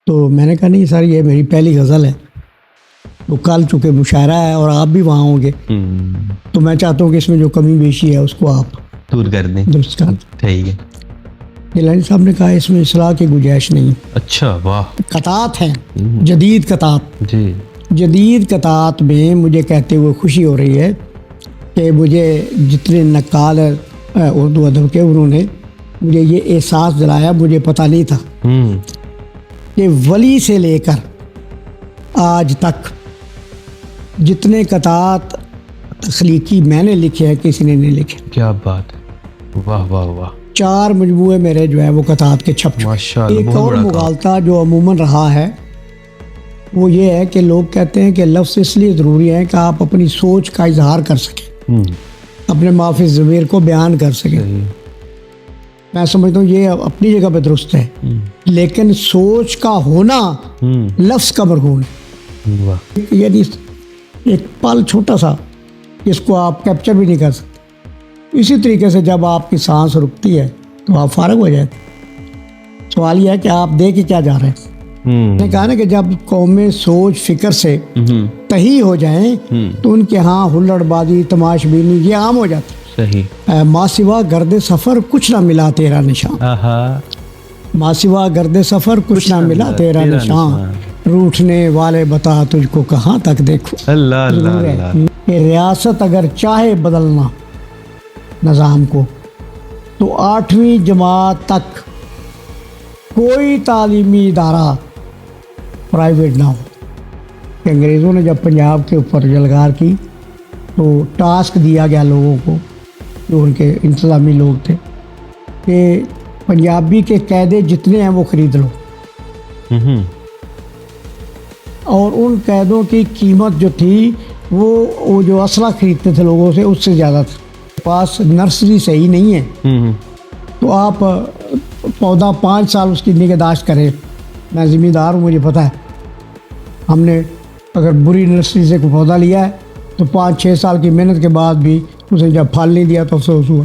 تو میں نے کہا نہیں سر یہ میری پہلی غزل ہے، تو کل چونکہ مشاعرہ ہے اور آپ بھی وہاں ہوں گے تو میں چاہتا ہوں کہ اس میں جو کمی بیشی ہے اس کو آپ دور کر دیں، درست کر دیں۔ ٹھیک ہے۔ گیلانی صاحب نے کہا اس میں اصلاح کی گنجائش نہیں۔ اچھا، واہ، قطعات ہیں، جدید قطعات۔ جی جدید قطعات میں مجھے کہتے ہوئے خوشی ہو رہی ہے کہ مجھے جتنے نقال اردو ادب کے انہوں نے مجھے یہ احساس دلایا، مجھے پتہ نہیں تھا کہ ولی سے لے کر آج تک جتنے قطعات تخلیقی میں نے لکھے ہیں کسی نے نہیں لکھے۔ کیا بات ہے، واہ واہ واہ، 4 مجموعے میرے جو ہے وہ قطعات کے چھپ چکے۔ ماشاءاللہ، ایک بہت اور بڑا کام۔ مغالطہ جو عموماً رہا ہے وہ یہ ہے کہ لوگ کہتے ہیں کہ لفظ اس لیے ضروری ہے کہ آپ اپنی سوچ کا اظہار کر سکیں، اپنے معافی ضمیر کو بیان کر سکیں۔ میں سمجھتا ہوں یہ اپنی جگہ پہ درست ہے، لیکن سوچ کا ہونا لفظ کا مرہون ہے۔ یعنی ایک پل چھوٹا سا جس کو آپ کیپچر بھی نہیں کر سکتے۔ اسی طریقے سے جب آپ کی سانس رکتی ہے تو آپ فارغ ہو جاتے ہیں۔ سوال یہ ہے کہ آپ دے کے کیا جا رہے ہیں۔ میں نے کہا نا کہ جب قومیں سوچ فکر سے تہی ہو جائیں تو ان کے ہاں ہلڑ بازی تماش بینی یہ عام ہو جاتا ہے۔ صحیح۔ ماں سوا گرد سفر کچھ نہ ملا تیرا نشان، ماں سوا گرد سفر کچھ نہ ملا تیرا نشان، روٹھنے والے بتا تجھ کو کہاں تک دیکھو۔ اللہ اللہ اللہ۔ کہ ریاست اگر چاہے بدلنا نظام کو تو 8ویں جماعت تک کوئی تعلیمی ادارہ پرائیویٹ نہ ہو۔ کہ انگریزوں نے جب پنجاب کے اوپر جلگار کی تو ٹاسک دیا گیا لوگوں کو جو ان کے انتظامی لوگ تھے کہ پنجابی کے قیدے جتنے ہیں وہ خرید لو، اور ان قیدوں کی قیمت جو تھی وہ جو اسلحہ خریدتے تھے لوگوں سے اس سے زیادہ تھا۔ پاس نرسری صحیح نہیں ہے تو آپ پودا 5 سال اس کی نگہداشت کریں۔ میں ذمہ دار ہوں، مجھے پتہ ہے ہم نے اگر بری نرسری سے کوئی پودا لیا ہے تو 5-6 سال کی محنت کے بعد بھی اسے جب پھل نہیں دیا تو افسوس ہوا۔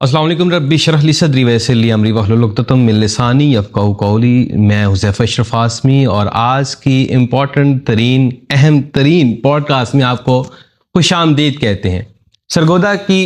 السلام علیکم، ربی اشرح لی صدری ویسر لی امری واحلل عقدۃ من لسانی یفقہوا قولی۔ میں حذیفہ اشرف آسمی اور آج کی امپورٹنٹ ترین اہم ترین پوڈ کاسٹ میں آپ کو خوش آمدید کہتے ہیں۔ سرگودا کی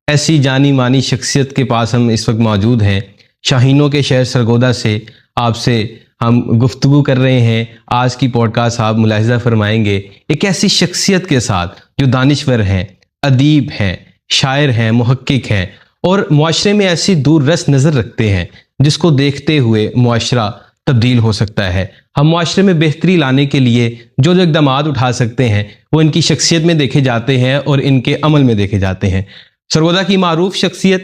ایسی جانی مانی شخصیت کے پاس ہم اس وقت موجود ہیں۔ شاہینوں کے شہر سرگودا سے آپ سے ہم گفتگو کر رہے ہیں۔ آج کی پوڈ کاسٹ آپ ملاحظہ فرمائیں گے ایک ایسی شخصیت کے ساتھ جو دانشور ہیں، ادیب ہیں، شاعر ہیں، محقق ہیں اور معاشرے میں ایسی دور رس نظر رکھتے ہیں جس کو دیکھتے ہوئے معاشرہ تبدیل ہو سکتا ہے۔ ہم معاشرے میں بہتری لانے کے لیے جو اقدامات اٹھا سکتے ہیں وہ ان کی شخصیت میں دیکھے جاتے ہیں اور ان کے عمل میں دیکھے جاتے ہیں۔ سرگودا کی معروف شخصیت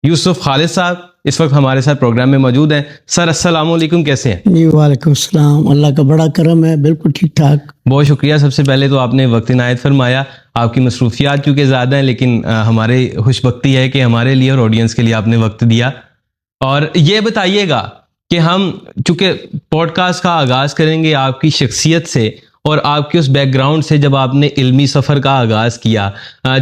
یوسف خالد صاحب اس وقت ہمارے ساتھ پروگرام میں موجود ہیں۔ سر السلام علیکم، کیسے ہیں؟ جی وعلیکم السلام، اللہ کا بڑا کرم ہے، بالکل ٹھیک ٹھاک۔ بہت شکریہ۔ سب سے پہلے تو آپ نے وقت عنایت فرمایا۔ آپ کی مصروفیات چونکہ زیادہ ہیں لیکن ہمارے خوش بختی ہے کہ ہمارے لیے اور آڈینس کے لیے آپ نے وقت دیا۔ اور یہ بتائیے گا کہ ہم چونکہ پوڈ کاسٹ کا آغاز کریں گے آپ کی شخصیت سے اور آپ کے اس بیک گراؤنڈ سے جب آپ نے علمی سفر کا آغاز کیا،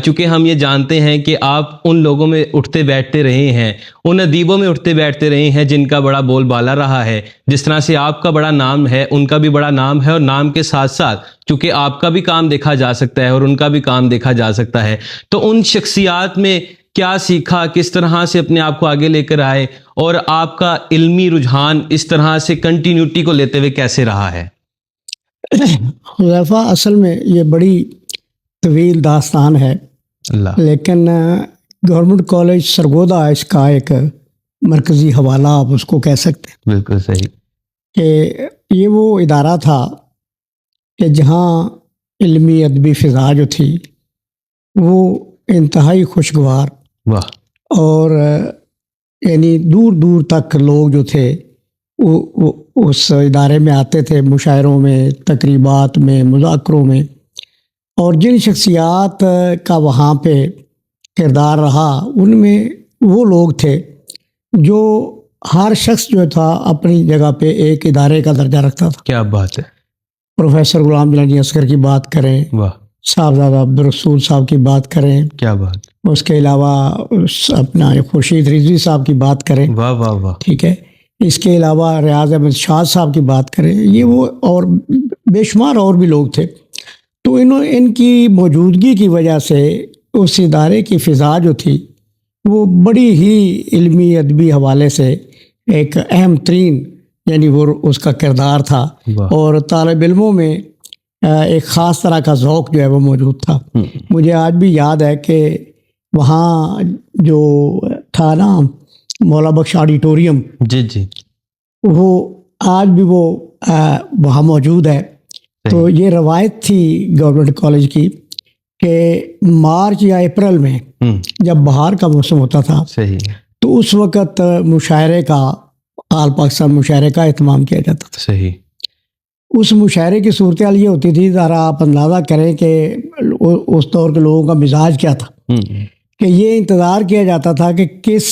چونکہ ہم یہ جانتے ہیں کہ آپ ان لوگوں میں اٹھتے بیٹھتے رہے ہیں، ان ادیبوں میں اٹھتے بیٹھتے رہے ہیں جن کا بڑا بول بالا رہا ہے۔ جس طرح سے آپ کا بڑا نام ہے ان کا بھی بڑا نام ہے، اور نام کے ساتھ ساتھ چونکہ آپ کا بھی کام دیکھا جا سکتا ہے اور ان کا بھی کام دیکھا جا سکتا ہے، تو ان شخصیات میں کیا سیکھا، کس طرح سے اپنے آپ کو آگے لے کر آئے اور آپ کا علمی رجحان اس طرح سے کنٹینیوٹی کو لیتے ہوئے کیسے رہا ہے؟ حذیفہ اصل میں یہ بڑی طویل داستان ہے، لیکن گورنمنٹ کالج سرگودا اس کا ایک مرکزی حوالہ آپ اس کو کہہ سکتے ہیں۔ بالکل صحیح۔ کہ یہ وہ ادارہ تھا کہ جہاں علمی ادبی فضا جو تھی وہ انتہائی خوشگوار، واہ، اور یعنی دور دور تک لوگ جو تھے وہ اس ادارے میں آتے تھے، مشاعروں میں، تقریبات میں، مذاکروں میں، اور جن شخصیات کا وہاں پہ کردار رہا ان میں وہ لوگ تھے جو ہر شخص جو تھا اپنی جگہ پہ ایک ادارے کا درجہ رکھتا تھا۔ کیا بات ہے۔ پروفیسر غلام جلانی اصغر کی بات کریں، واہ، صاحبزادہ عبدالرسول صاحب کی بات کریں، کیا بات۔ اس کے علاوہ اپنا خورشید رضوی صاحب کی بات کریں، واہ واہ واہ، ٹھیک ہے، اس کے علاوہ ریاض احمد شاہ صاحب کی بات کریں، یہ وہ اور بے شمار اور بھی لوگ تھے. تو ان کی موجودگی کی وجہ سے اس ادارے کی فضا جو تھی وہ بڑی ہی علمی ادبی حوالے سے ایک اہم ترین یعنی وہ اس کا کردار تھا. اور طالب علموں میں ایک خاص طرح کا ذوق جو ہے وہ موجود تھا. مجھے آج بھی یاد ہے کہ وہاں جو تھا نا مولا بخش آڈیٹوریم، جی جی، وہ آج بھی وہ وہاں موجود ہے. تو یہ روایت تھی گورنمنٹ کالج کی کہ مارچ یا اپریل میں جب بہار کا موسم ہوتا تھا تو اس وقت مشاعرے کا آل پاکستان مشاعرے کا اہتمام کیا جاتا تھا. صحیح. اس مشاعرے کی صورتحال یہ ہوتی تھی، ذرا آپ اندازہ کریں کہ اس دور کے لوگوں کا مزاج کیا تھا کہ یہ انتظار کیا جاتا تھا کہ کس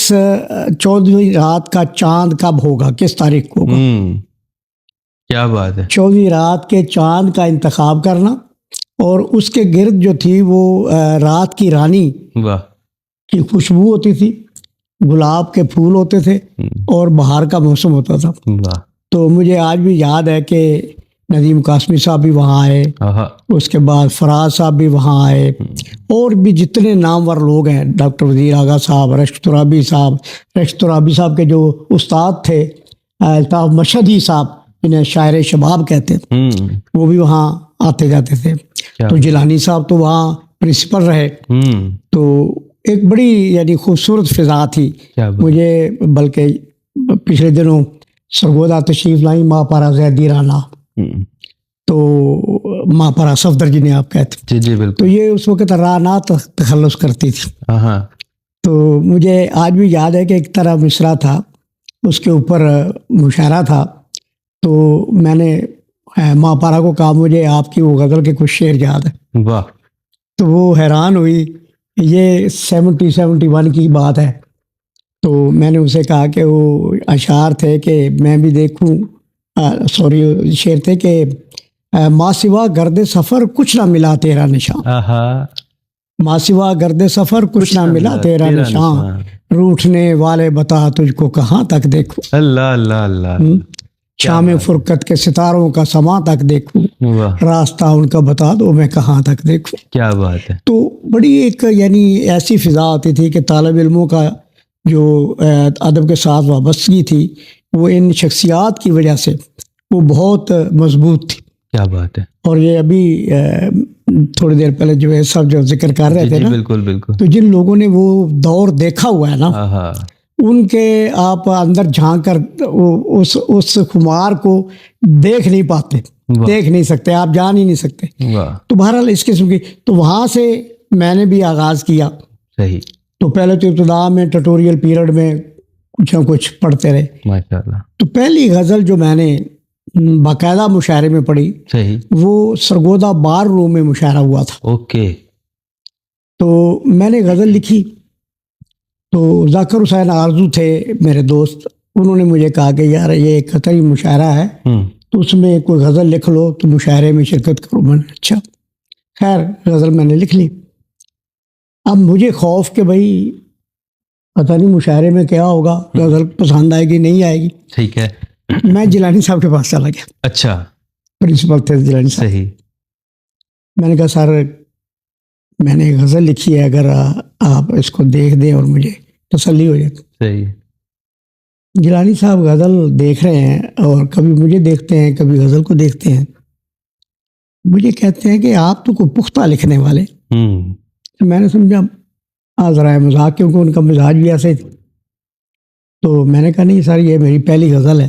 14ویں رات کا چاند کب ہوگا، کس تاریخ کو ہوگا. کیا بات ہے. 14ویں رات کے چاند کا انتخاب کرنا اور اس کے گرد جو تھی وہ رات کی رانی کی خوشبو ہوتی تھی، گلاب کے پھول ہوتے تھے اور بہار کا موسم ہوتا تھا. تو مجھے آج بھی یاد ہے کہ ندیم قاسمی صاحب بھی وہاں آئے، اس کے بعد فراز صاحب بھی وہاں آئے، اور بھی جتنے نامور لوگ ہیں، ڈاکٹر وزیر آغا صاحب، رشک ترابی صاحب کے جو استاد تھے الطاف مشہدی صاحب، انہیں شاعر شباب کہتے تھے، وہ بھی وہاں آتے جاتے تھے. تو جیلانی صاحب تو وہاں پرنسپل رہے. تو ایک بڑی یعنی خوبصورت فضا تھی. مجھے بلکہ پچھلے دنوں سرگودا تشریف لائی ماں پارا زیدی رانا، تو ماں پارا صفدر جنہیں آپ کہتے، جی بالکل، تو یہ اس وقت رانا تخلص کرتی تھی. تو مجھے آج بھی یاد ہے کہ ایک طرح مصرع تھا، اس کے اوپر مشاعرہ تھا. تو میں نے ماں پارا کو کہا مجھے آپ کی وہ غزل کے کچھ شعر یاد ہے. واہ. تو وہ حیران ہوئی. یہ 71 کی بات ہے. تو میں نے اسے کہا کہ وہ اشعار تھے کہ میں بھی دیکھوں، شعر تھے کہ ماں سوا گرد سفر کچھ نہ ملا تیرا نشان، ماں سوا گرد سفر کچھ نہ ملا تیرا نشان، روٹھنے والے بتا تجھ کو کہاں تک دیکھوں، اللہ اللہ اللہ، شام فرقت کے ستاروں کا سما تک دیکھوں، راستہ ان کا بتا دو میں کہاں تک دیکھوں. کیا بات ہے. تو بڑی ایک یعنی ایسی فضا آتی تھی کہ طالب علموں کا جو ادب کے ساتھ وابستگی تھی وہ ان شخصیات کی وجہ سے وہ بہت مضبوط تھی. کیا بات ہے. اور یہ ابھی تھوڑی دیر پہلے جو ہے سب جو ذکر کر رہے تھے نا، بالکل بالکل، تو جن لوگوں نے وہ دور دیکھا ہوا ہے نا، ان کے آپ اندر جھانک کر اس خمار کو دیکھ نہیں پاتے، دیکھ نہیں سکتے، آپ جان ہی نہیں سکتے. تو بہرحال اس قسم کی، تو وہاں سے میں نے بھی آغاز کیا. صحیح. تو پہلے تو ابتدا میں ٹیوٹوریل پیریڈ میں کچھ نہ کچھ پڑھتے رہے. ماشاءاللہ. تو پہلی غزل جو میں نے باقاعدہ مشاعرے میں پڑھی، صحیح، وہ سرگودا بار روم میں مشاعرہ ہوا تھا. اوکے. تو میں نے غزل لکھی. تو ذاکر حسین آرزو تھے میرے دوست، انہوں نے مجھے کہا کہ یار یہ ایک قطعی مشاعرہ ہے تو اس میں کوئی غزل لکھ لو تو مشاعرے میں شرکت کرو. میں نے اچھا، خیر غزل میں نے لکھ لی. اب مجھے خوف کہ بھائی پتہ نہیں مشاعرے میں کیا ہوگا، غزل پسند آئے گی نہیں آئے گی. ٹھیک ہے. میں جیلانی صاحب کے پاس چلا گیا. اچھا. پرنسپل تھے جیلانی صاحب. صحیح. میں نے کہا سر میں نے غزل لکھی ہے، اگر آپ اس کو دیکھ دیں اور مجھے تسلی ہو جائے. صحیح. جیلانی صاحب غزل دیکھ رہے ہیں اور کبھی مجھے دیکھتے ہیں کبھی غزل کو دیکھتے ہیں. مجھے کہتے ہیں کہ آپ تو کوئی پختہ لکھنے والے. میں نے سمجھا ذرائع مذاق، کیونکہ ان کا مزاج بھی ایسے تھا. تو میں نے کہا نہیں سر یہ میری پہلی غزل ہے،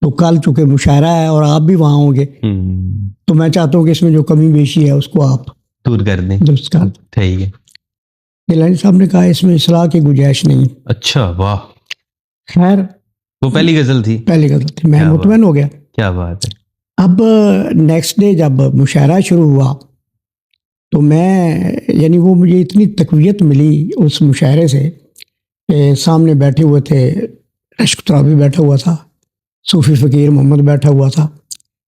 تو کل چونکہ مشاعرہ ہے اور آپ بھی وہاں ہوں گے تو میں چاہتا ہوں کہ اس میں جو کمی بیشی ہے اس کو آپ دور کر دیں، درست کر دیں. ٹھیک ہے. جیلانی صاحب نے کہا اس میں اصلاح کی گنجائش نہیں. اچھا. واہ. خیر وہ پہلی غزل تھی. پہلی غزل تھی. میں مطمئن ہو گیا. کیا بات ہے. اب نیکسٹ ڈے جب مشاعرہ شروع ہوا تو میں یعنی وہ مجھے اتنی تقویت ملی اس مشاعرے سے کہ سامنے بیٹھے ہوئے تھے، رشک ترابی بیٹھا ہوا تھا، صوفی فقیر محمد بیٹھا ہوا تھا،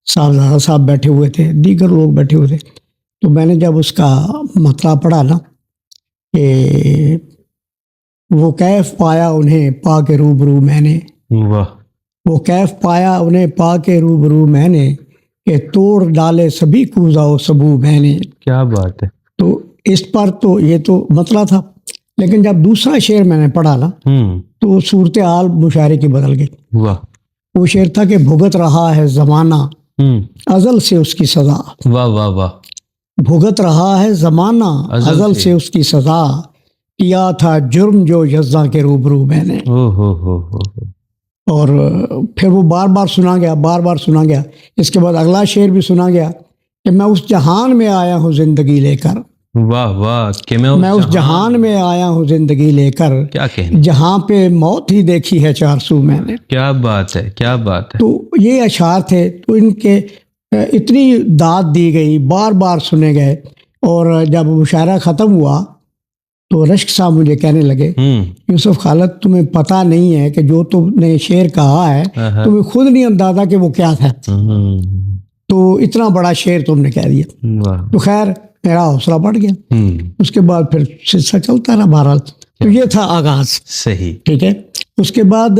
صاحبزادہ صاحب بیٹھے ہوئے تھے، دیگر لوگ بیٹھے ہوئے تھے. تو میں نے جب اس کا مطلب پڑھا نا کہ وہ کیف پایا انہیں پا کے روبرو میں نے، واہ، وہ کیف پایا انہیں پا کے روبرو میں نے، کہ توڑ ڈالے سبھی کوزہ و سبو میں نے. کیا بات ہے. تو اس پر تو یہ تو مسئلہ تھا، لیکن جب دوسرا شعر میں نے پڑھا نا تو صورتحال مشاعرے کی بدل گئی. واہ. وہ شعر تھا کہ بھگت رہا ہے زمانہ ازل سے اس کی سزا. واہ واہ واہ. بھگت رہا ہے زمانہ ازل سے اس کی سزا، کیا تھا جرم جو یزداں کے روبرو میں نے. اور پھر وہ بار بار سنا گیا، بار بار سنا گیا. اس کے بعد اگلا شعر بھی سنا گیا کہ میں اس جہان میں آیا ہوں زندگی لے کر. واہ واہ. کہ میں اس جہان میں آیا ہوں زندگی لے کر، کیا کہنا، جہاں پہ موت ہی دیکھی ہے 400 میں نے. کیا بات ہے، کیا بات ہے. تو یہ اشعار تھے، تو ان کے اتنی داد دی گئی، بار بار سنے گئے. اور جب مشاعرہ ختم ہوا تو رشک صاحب مجھے کہنے لگے یوسف خالد تمہیں پتہ نہیں ہے کہ جو تم نے شعر کہا ہے تمہیں خود نہیں اندازہ کہ وہ کیا تھا، تو اتنا بڑا شعر تم نے کہہ دیا. تو خیر میرا حوصلہ بڑھ گیا. اس کے بعد پھر سلسلہ چلتا رہا. بہرحال تو یہ تھا آغاز. صحیح. ٹھیک ہے. اس کے بعد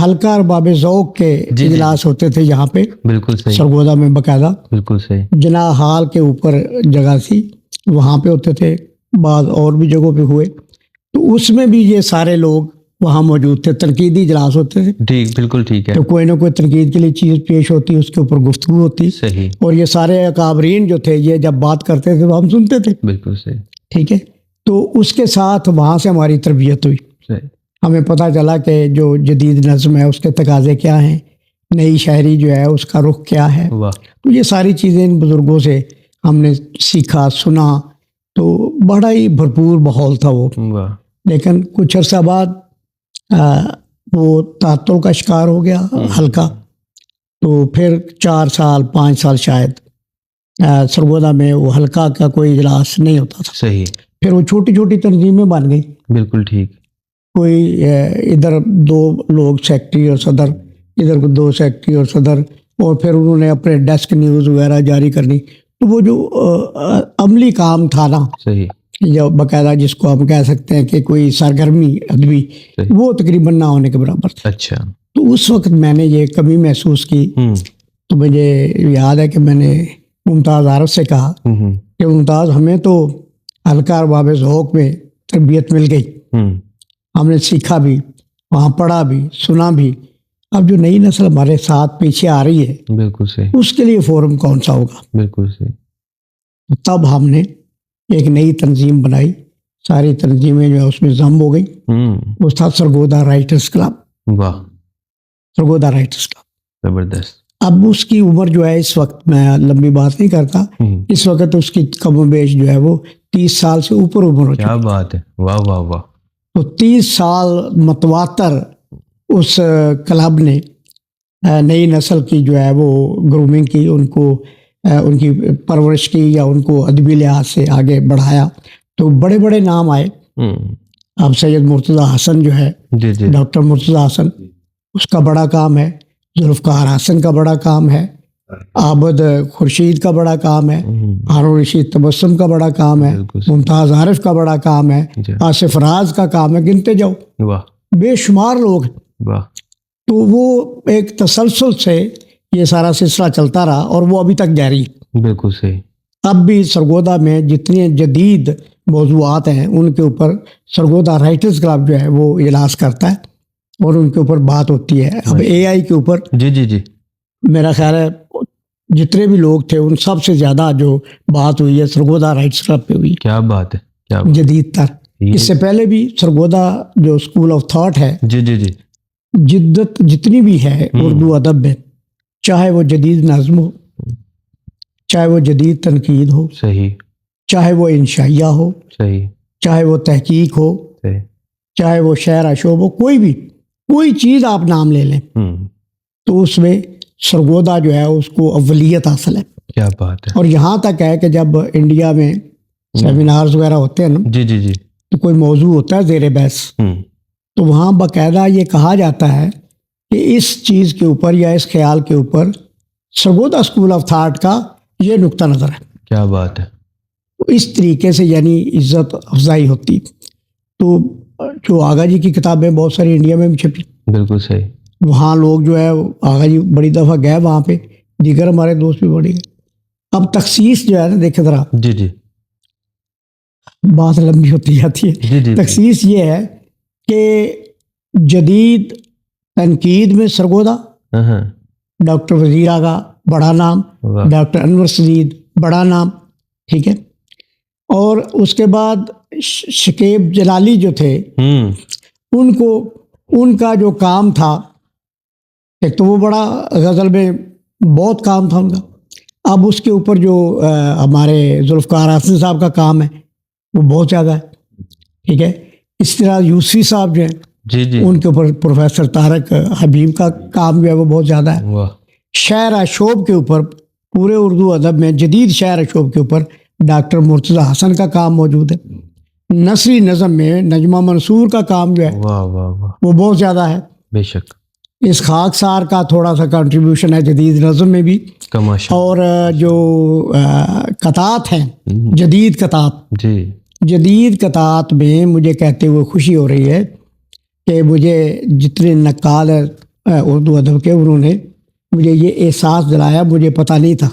حلقہ ارباب ذوق کے اجلاس ہوتے تھے یہاں پہ. بالکل صحیح. سرگودا میں باقاعدہ. بالکل صحیح. جناح ہال کے اوپر جگہ تھی، وہاں پہ ہوتے تھے. بعض اور بھی جگہوں پہ ہوئے، تو اس میں بھی یہ سارے لوگ وہاں موجود تھے. تنقیدی اجلاس ہوتے تھے. ٹھیک، بالکل ٹھیک ہے. تو کوئی نہ کوئی تنقید کے لیے چیز پیش ہوتی، اس کے اوپر گفتگو ہوتی. صحیح. اور یہ سارے اکابرین جو تھے یہ جب بات کرتے تھے تو ہم سنتے تھے. بالکل صحیح. ٹھیک ہے. تو اس کے ساتھ وہاں سے ہماری تربیت ہوئی. صحیح. ہمیں پتہ چلا کہ جو جدید نظم ہے اس کے تقاضے کیا ہیں، نئی شاعری جو ہے اس کا رخ کیا ہے. تو یہ ساری چیزیں ان بزرگوں سے ہم نے سیکھا، سنا. تو بڑا ہی بھرپور ماحول تھا وہ. لیکن کچھ عرصہ بعد وہ تعطل کا شکار ہو گیا حلقہ. تو پھر 4 سال 5 سال شاید سرگودا میں وہ حلقہ کا کوئی اجلاس نہیں ہوتا تھا. صحیح. پھر وہ چھوٹی چھوٹی تنظیمیں بن گئی. بالکل ٹھیک. کوئی ادھر 2 لوگ سیکٹری اور صدر، ادھر 2 سیکٹری اور صدر، اور پھر انہوں نے اپنے ڈیسک نیوز وغیرہ جاری کرنی. تو وہ جو عملی کام تھا نا، صحیح، جو باقاعدہ جس کو ہم کہہ سکتے ہیں کہ کوئی سرگرمی ادبی، وہ تقریباً نہ ہونے کے برابر تھا. اچھا. تو اس وقت میں نے یہ کمی محسوس کی. تو مجھے یاد ہے کہ میں نے ممتاز عارف سے کہا کہ ممتاز ہمیں تو حلقہ ارباب ذوق میں تربیت مل گئی، ہم نے سیکھا بھی، وہاں پڑھا بھی، سنا بھی. اب جو نئی نسل ہمارے ساتھ پیچھے آ رہی ہے، بالکل صحیح، اس کے لیے فورم کون سا ہوگا؟ بالکل صحیح. تب ہم نے ایک نئی تنظیم بنائی. ساری تنظیمیں جو ہے اس میں ضم ہو گئی. وہ تھا سرگودا رائٹرز کلب. واہ. Sargodha writers club. زبردست. اب اس کی عمر جو ہے اس وقت، میں لمبی بات نہیں کرتا، اس وقت اس کی کم و بیش جو ہے وہ 30 سال سے اوپر عمر ہو چکی. کیا بات ہے. واہ واہ واہ. تو 30 سال متواتر اس کلب نے نئی نسل کی جو ہے وہ گرومنگ کی، ان کو ان کی پرورش کی، یا ان کو ادبی لحاظ سے آگے بڑھایا. تو بڑے بڑے نام آئے. اب سید مرتضیٰ حسن جو ہے، ڈاکٹر مرتضیٰ حسن، اس کا بڑا کام ہے. ذوالفقار حسن کا بڑا کام ہے. عابد خورشید کا بڑا کام ہے. ہارون رشید تبسم کا بڑا کام ہے. ممتاز عارف کا بڑا کام ہے. آصف راز کا کام ہے. گنتے جاؤ، بے شمار لوگ. تو وہ ایک تسلسل سے یہ سارا سلسلہ چلتا رہا، اور وہ ابھی تک جاری. بالکل صحیح. اب بھی سرگودا میں جتنے جدید موضوعات ہیں ان کے اوپر سرگودا رائٹرز کلب جو ہے وہ اجلاس کرتا ہے، اور ان کے اوپر بات ہوتی ہے. اب AI کے اوپر جی میرا خیال ہے جتنے بھی لوگ تھے ان سب سے زیادہ جو بات ہوئی ہے سرگودا رائٹرز کلب پہ ہوئی. کیا بات ہے. کیا جدید تر. اس سے پہلے بھی سرگودا جو اسکول آف تھاٹ ہے، جی جدت جتنی بھی ہے اردو ادب میں، چاہے وہ جدید نظم ہو، چاہے وہ جدید تنقید ہو، صحیح، چاہے وہ انشائیہ ہو، صحیح، چاہے وہ تحقیق ہو، صحیح، چاہے وہ شعر اشعب ہو، کوئی چیز آپ نام لے لیں تو اس میں سرگودا جو ہے اس کو اولیت حاصل ہے. کیا بات ہے. اور یہاں تک ہے کہ جب انڈیا میں سیمینارز وغیرہ ہوتے ہیں نا، جی تو کوئی موضوع ہوتا ہے زیر بحث، تو وہاں باقاعدہ یہ کہا جاتا ہے کہ اس چیز کے اوپر یا اس خیال کے اوپر سرگودا اسکول آف تھاٹ کا یہ نقطہ نظر ہے. کیا بات ہے. تو اس طریقے سے یعنی عزت افزائی ہوتی. تو جو آغا جی کی کتابیں بہت ساری انڈیا میں بھی چھپی, بالکل صحیح. وہاں لوگ جو ہے آغا جی بڑی دفعہ گئے وہاں پہ, دیگر ہمارے دوست بھی بڑی گئے. اب تخصیص جو ہے نا, دیکھیں ذرا جی جی بات لمبی ہوتی جاتی ہے. جی جی تخصیص یہ ہے کہ جدید تنقید میں سرگودا, ہاں ڈاکٹر وزیر آغا بڑا نام, واہ ڈاکٹر انور سدید بڑا نام, ٹھیک ہے. اور اس کے بعد شکیب جلالی جو تھے, ان کا جو کام تھا, ایک تو وہ بڑا غزل میں بہت کام تھا ان کا. اب اس کے اوپر جو ہمارے ذوالفقار حسن صاحب کا کام ہے وہ بہت زیادہ ہے, ٹھیک ہے. اس طرح یوسفی صاحب جو ہیں جی جی ان کے اوپر پروفیسر طارق حبیب کا کام جو ہے وہ بہت زیادہ ہے. واہ شعر اشوب کے اوپر پورے اردو ادب میں جدید شعر اشوب کے اوپر ڈاکٹر مرتضی حسن کا کام موجود ہے. نثری نظم میں نجمہ منصور کا کام جو ہے واہ واہ واہ وہ بہت زیادہ ہے. بے شک. اس خاک سار کا تھوڑا سا کنٹریبیوشن ہے جدید نظم میں بھی. کماشا. اور جو قطعات ہیں جدید قطعات, جی جدید قطعات میں مجھے کہتے ہوئے خوشی ہو رہی ہے کہ مجھے جتنے نقال ہیں اردو ادب کے, انہوں نے مجھے یہ احساس دلایا, مجھے پتہ نہیں تھا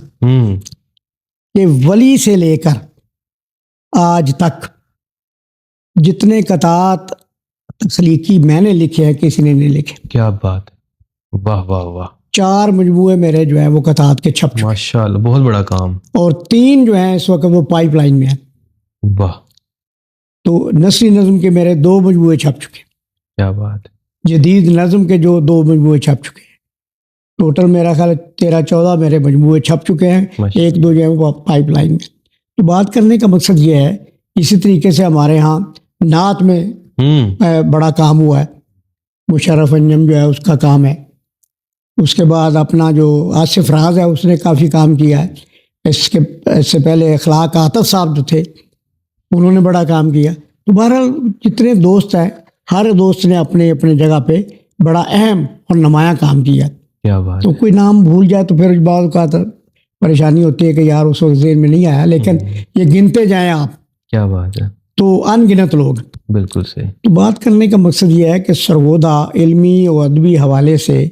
کہ ولی سے لے کر آج تک جتنے قطعات تخلیقی میں نے لکھے ہیں کسی نے نہیں لکھے. کیا بات ہے. واہ واہ واہ. 4 مجموعے میرے جو ہیں وہ قطعات کے چھپ چکے, ماشاء اللہ بہت بڑا کام. اور 3 جو ہیں اس وقت وہ پائپ لائن میں ہیں. واہ تو نثری نظم کے میرے 2 مجموعے چھپ چکے, کیا بات ہے. جدید نظم کے جو 2 مجموعے چھپ چکے ہیں. ٹوٹل میرا خیال 13-14 میرے مجموعے چھپ چکے ہیں, 1-2 جو ہے وہ پائپ لائن میں. تو بات کرنے کا مقصد یہ ہے, اسی طریقے سے ہمارے ہاں نعت میں بڑا کام ہوا ہے. مشرف انجم جو ہے اس کا کام ہے. اس کے بعد اپنا جو آصف راز ہے اس نے کافی کام کیا ہے. اس سے پہلے اخلاق عاطف صاحب جو تھے انہوں نے بڑا کام کیا. تو بہرحال جتنے دوست ہیں ہر دوست نے اپنے اپنے جگہ پہ بڑا اہم اور نمایاں کام کیا. کیا بات. تو کوئی نام بھول جائے تو پھر بعض اوقات پریشانی ہوتی ہے کہ یار اس وقت ذہن میں نہیں آیا, لیکن یہ گنتے جائیں آپ. کیا بات ہے. تو ان گنت لوگ. بالکل صحیح. تو بات کرنے کا مقصد یہ ہے کہ سرگودا علمی و ادبی حوالے سے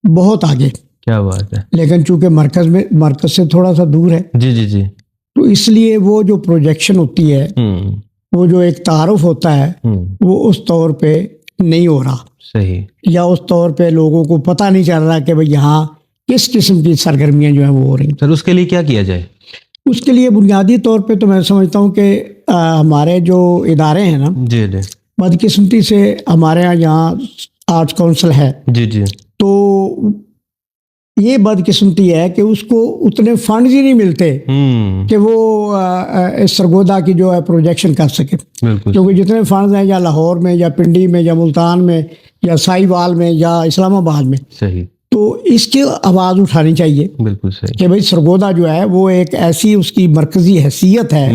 بہت آگے. کیا بات ہے. لیکن چونکہ مرکز سے تھوڑا سا دور ہے, جی جی جی, تو اس لیے وہ جو پروجیکشن ہوتی ہے, وہ جو ایک تعارف ہوتا ہے, وہ اس طور پہ نہیں ہو رہا. صحیح. یا اس طور پہ لوگوں کو پتہ نہیں چل رہا کہ بھئی یہاں کس قسم کی سرگرمیاں جو ہیں وہ ہو رہی ہیں. سر اس کے لیے کیا کیا جائے؟ اس کے لیے بنیادی طور پہ تو میں سمجھتا ہوں کہ ہمارے جو ادارے ہیں نا, جی جی, بدقسمتی سے ہمارے یہاں آرٹس کونسل ہے. جی جی, تو یہ بدقسمتی ہے کہ اس کو اتنے فنڈز ہی نہیں ملتے کہ وہ اس سرگودا کی جو ہے پروجیکشن کر سکے. کیونکہ جتنے فنڈز ہیں یا لاہور میں یا پنڈی میں یا ملتان میں یا سائی وال میں یا اسلام آباد میں, صحیح, تو اس کی آواز اٹھانی چاہیے. بالکل صحیح. کہ بھئی سرگودا جو ہے وہ ایک ایسی اس کی مرکزی حیثیت ہے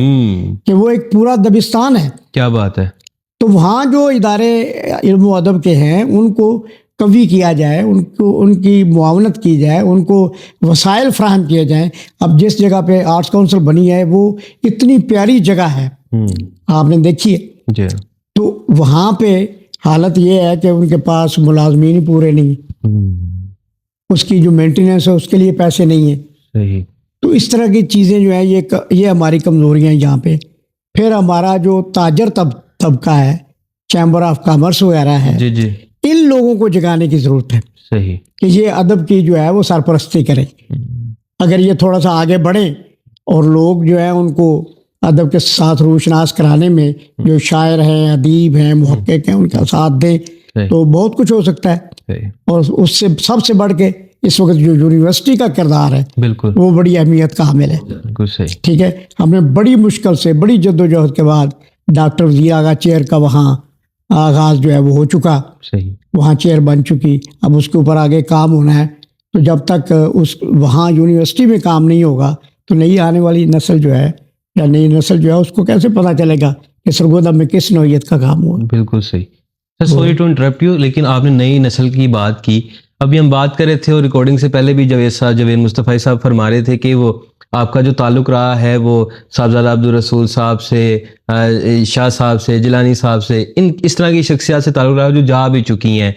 کہ وہ ایک پورا دبستان ہے. کیا بات ہے. تو وہاں جو ادارے علم و ادب کے ہیں ان کو قوی کیا جائے, ان کی معاونت کی جائے, ان کو وسائل فراہم کیے جائیں. اب جس جگہ پہ آرٹس کونسل بنی ہے وہ اتنی پیاری جگہ ہے, آپ نے دیکھی ہے. تو وہاں پہ حالت یہ ہے کہ ان کے پاس ملازمین ہی پورے نہیں, اس کی جو مینٹیننس ہے اس کے لیے پیسے نہیں ہیں. صحیح. تو اس طرح کی چیزیں جو ہیں یہ ہماری کمزوریاں ہیں یہاں پہ. پھر ہمارا جو تاجر طبقہ ہے, چیمبر آف کامرس وغیرہ ہے, جی جی, ان لوگوں کو جگانے کی ضرورت ہے. صحیح. کہ یہ ادب کی جو ہے وہ سرپرستی کریں. اگر یہ تھوڑا سا آگے بڑھیں اور لوگ جو ہیں ان کو ادب کے ساتھ روشناس کرانے میں جو شاعر ہیں, ادیب ہیں, محقق ہیں, ان کا ساتھ دیں تو بہت کچھ ہو سکتا ہے. اور اس سے سب سے بڑھ کے اس وقت جو یونیورسٹی کا کردار ہے بالکل وہ بڑی اہمیت کا حامل ہے. بالکل صحیح. ٹھیک ہے, ہم نے بڑی مشکل سے بڑی جدوجہد کے بعد ڈاکٹر وزیر آغا چیئر کا وہاں آغاز جو ہے وہ ہو چکا. صحیح. وہاں چیئر بن چکی, اب اس کے اوپر آگے کام ہونا ہے. تو جب تک وہاں یونیورسٹی میں کام نہیں ہوگا تو نئی آنے والی نسل جو ہے یا نئی نسل جو ہے اس کو کیسے پتہ چلے گا کہ سرگودا میں کس نوعیت کا کام ہوا. بالکل صحیح. سوری ٹو انٹرپٹ یو, لیکن آپ نے نئی نسل کی بات کی. ابھی ہم بات کر رہے تھے اور ریکارڈنگ سے پہلے بھی جاوید مصطفی صاحب فرما رہے تھے کہ وہ آپ کا جو تعلق رہا ہے وہ صاحبزادہ عبدالرسول صاحب سے، شاہ صاحب سے، جیلانی صاحب سے، اس طرح کی شخصیات سے تعلق رہا جو جا بھی چکی ہیں.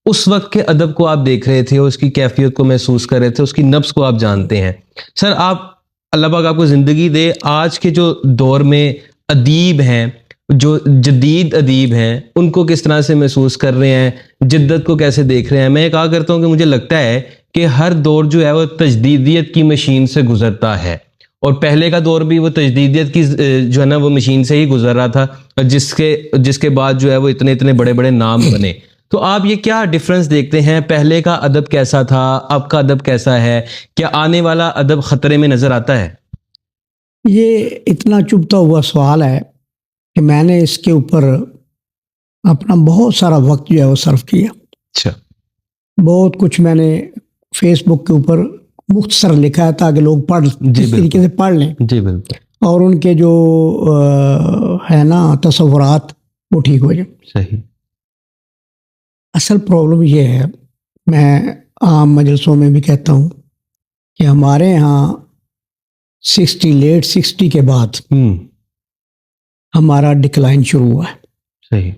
اس وقت کے ادب کو آپ دیکھ رہے تھے، اس کی کیفیت کو محسوس کر رہے تھے، اس کی نبض کو آپ جانتے ہیں. سر آپ، اللہ پاک آپ کو زندگی دے، آج کے جو دور میں ادیب ہیں، جو جدید ادیب ہیں، ان کو کس طرح سے محسوس کر رہے ہیں، جدت کو کیسے دیکھ رہے ہیں؟ میں یہ کہا کرتا ہوں کہ مجھے لگتا ہے کہ ہر دور جو ہے وہ تجدیدیت کی مشین سے گزرتا ہے، اور پہلے کا دور بھی وہ تجدیدیت کی جو ہے نا وہ مشین سے ہی گزر رہا تھا، جس کے بعد جو ہے وہ اتنے بڑے بڑے نام بنے. تو آپ یہ کیا ڈفرنس دیکھتے ہیں؟ پہلے کا ادب کیسا تھا، اب کا ادب کیسا ہے؟ کیا آنے والا ادب خطرے میں نظر آتا ہے؟ یہ اتنا چبھتا ہوا سوال ہے کہ میں نے اس کے اوپر اپنا بہت سارا وقت جو ہے وہ صرف کیا. اچھا. بہت کچھ میں نے فیس بک کے اوپر مختصر لکھا ہے تاکہ لوگ اس طریقے سے پڑھ لیں. جی بالکل. اور ان کے جو ہے نا تصورات وہ ٹھیک ہو جائیں. صحیح. اصل پرابلم یہ ہے، میں عام مجلسوں میں بھی کہتا ہوں کہ ہمارے یہاں لیٹ 60 کے بعد ہمارا ڈکلائن شروع ہوا ہے. صحیح.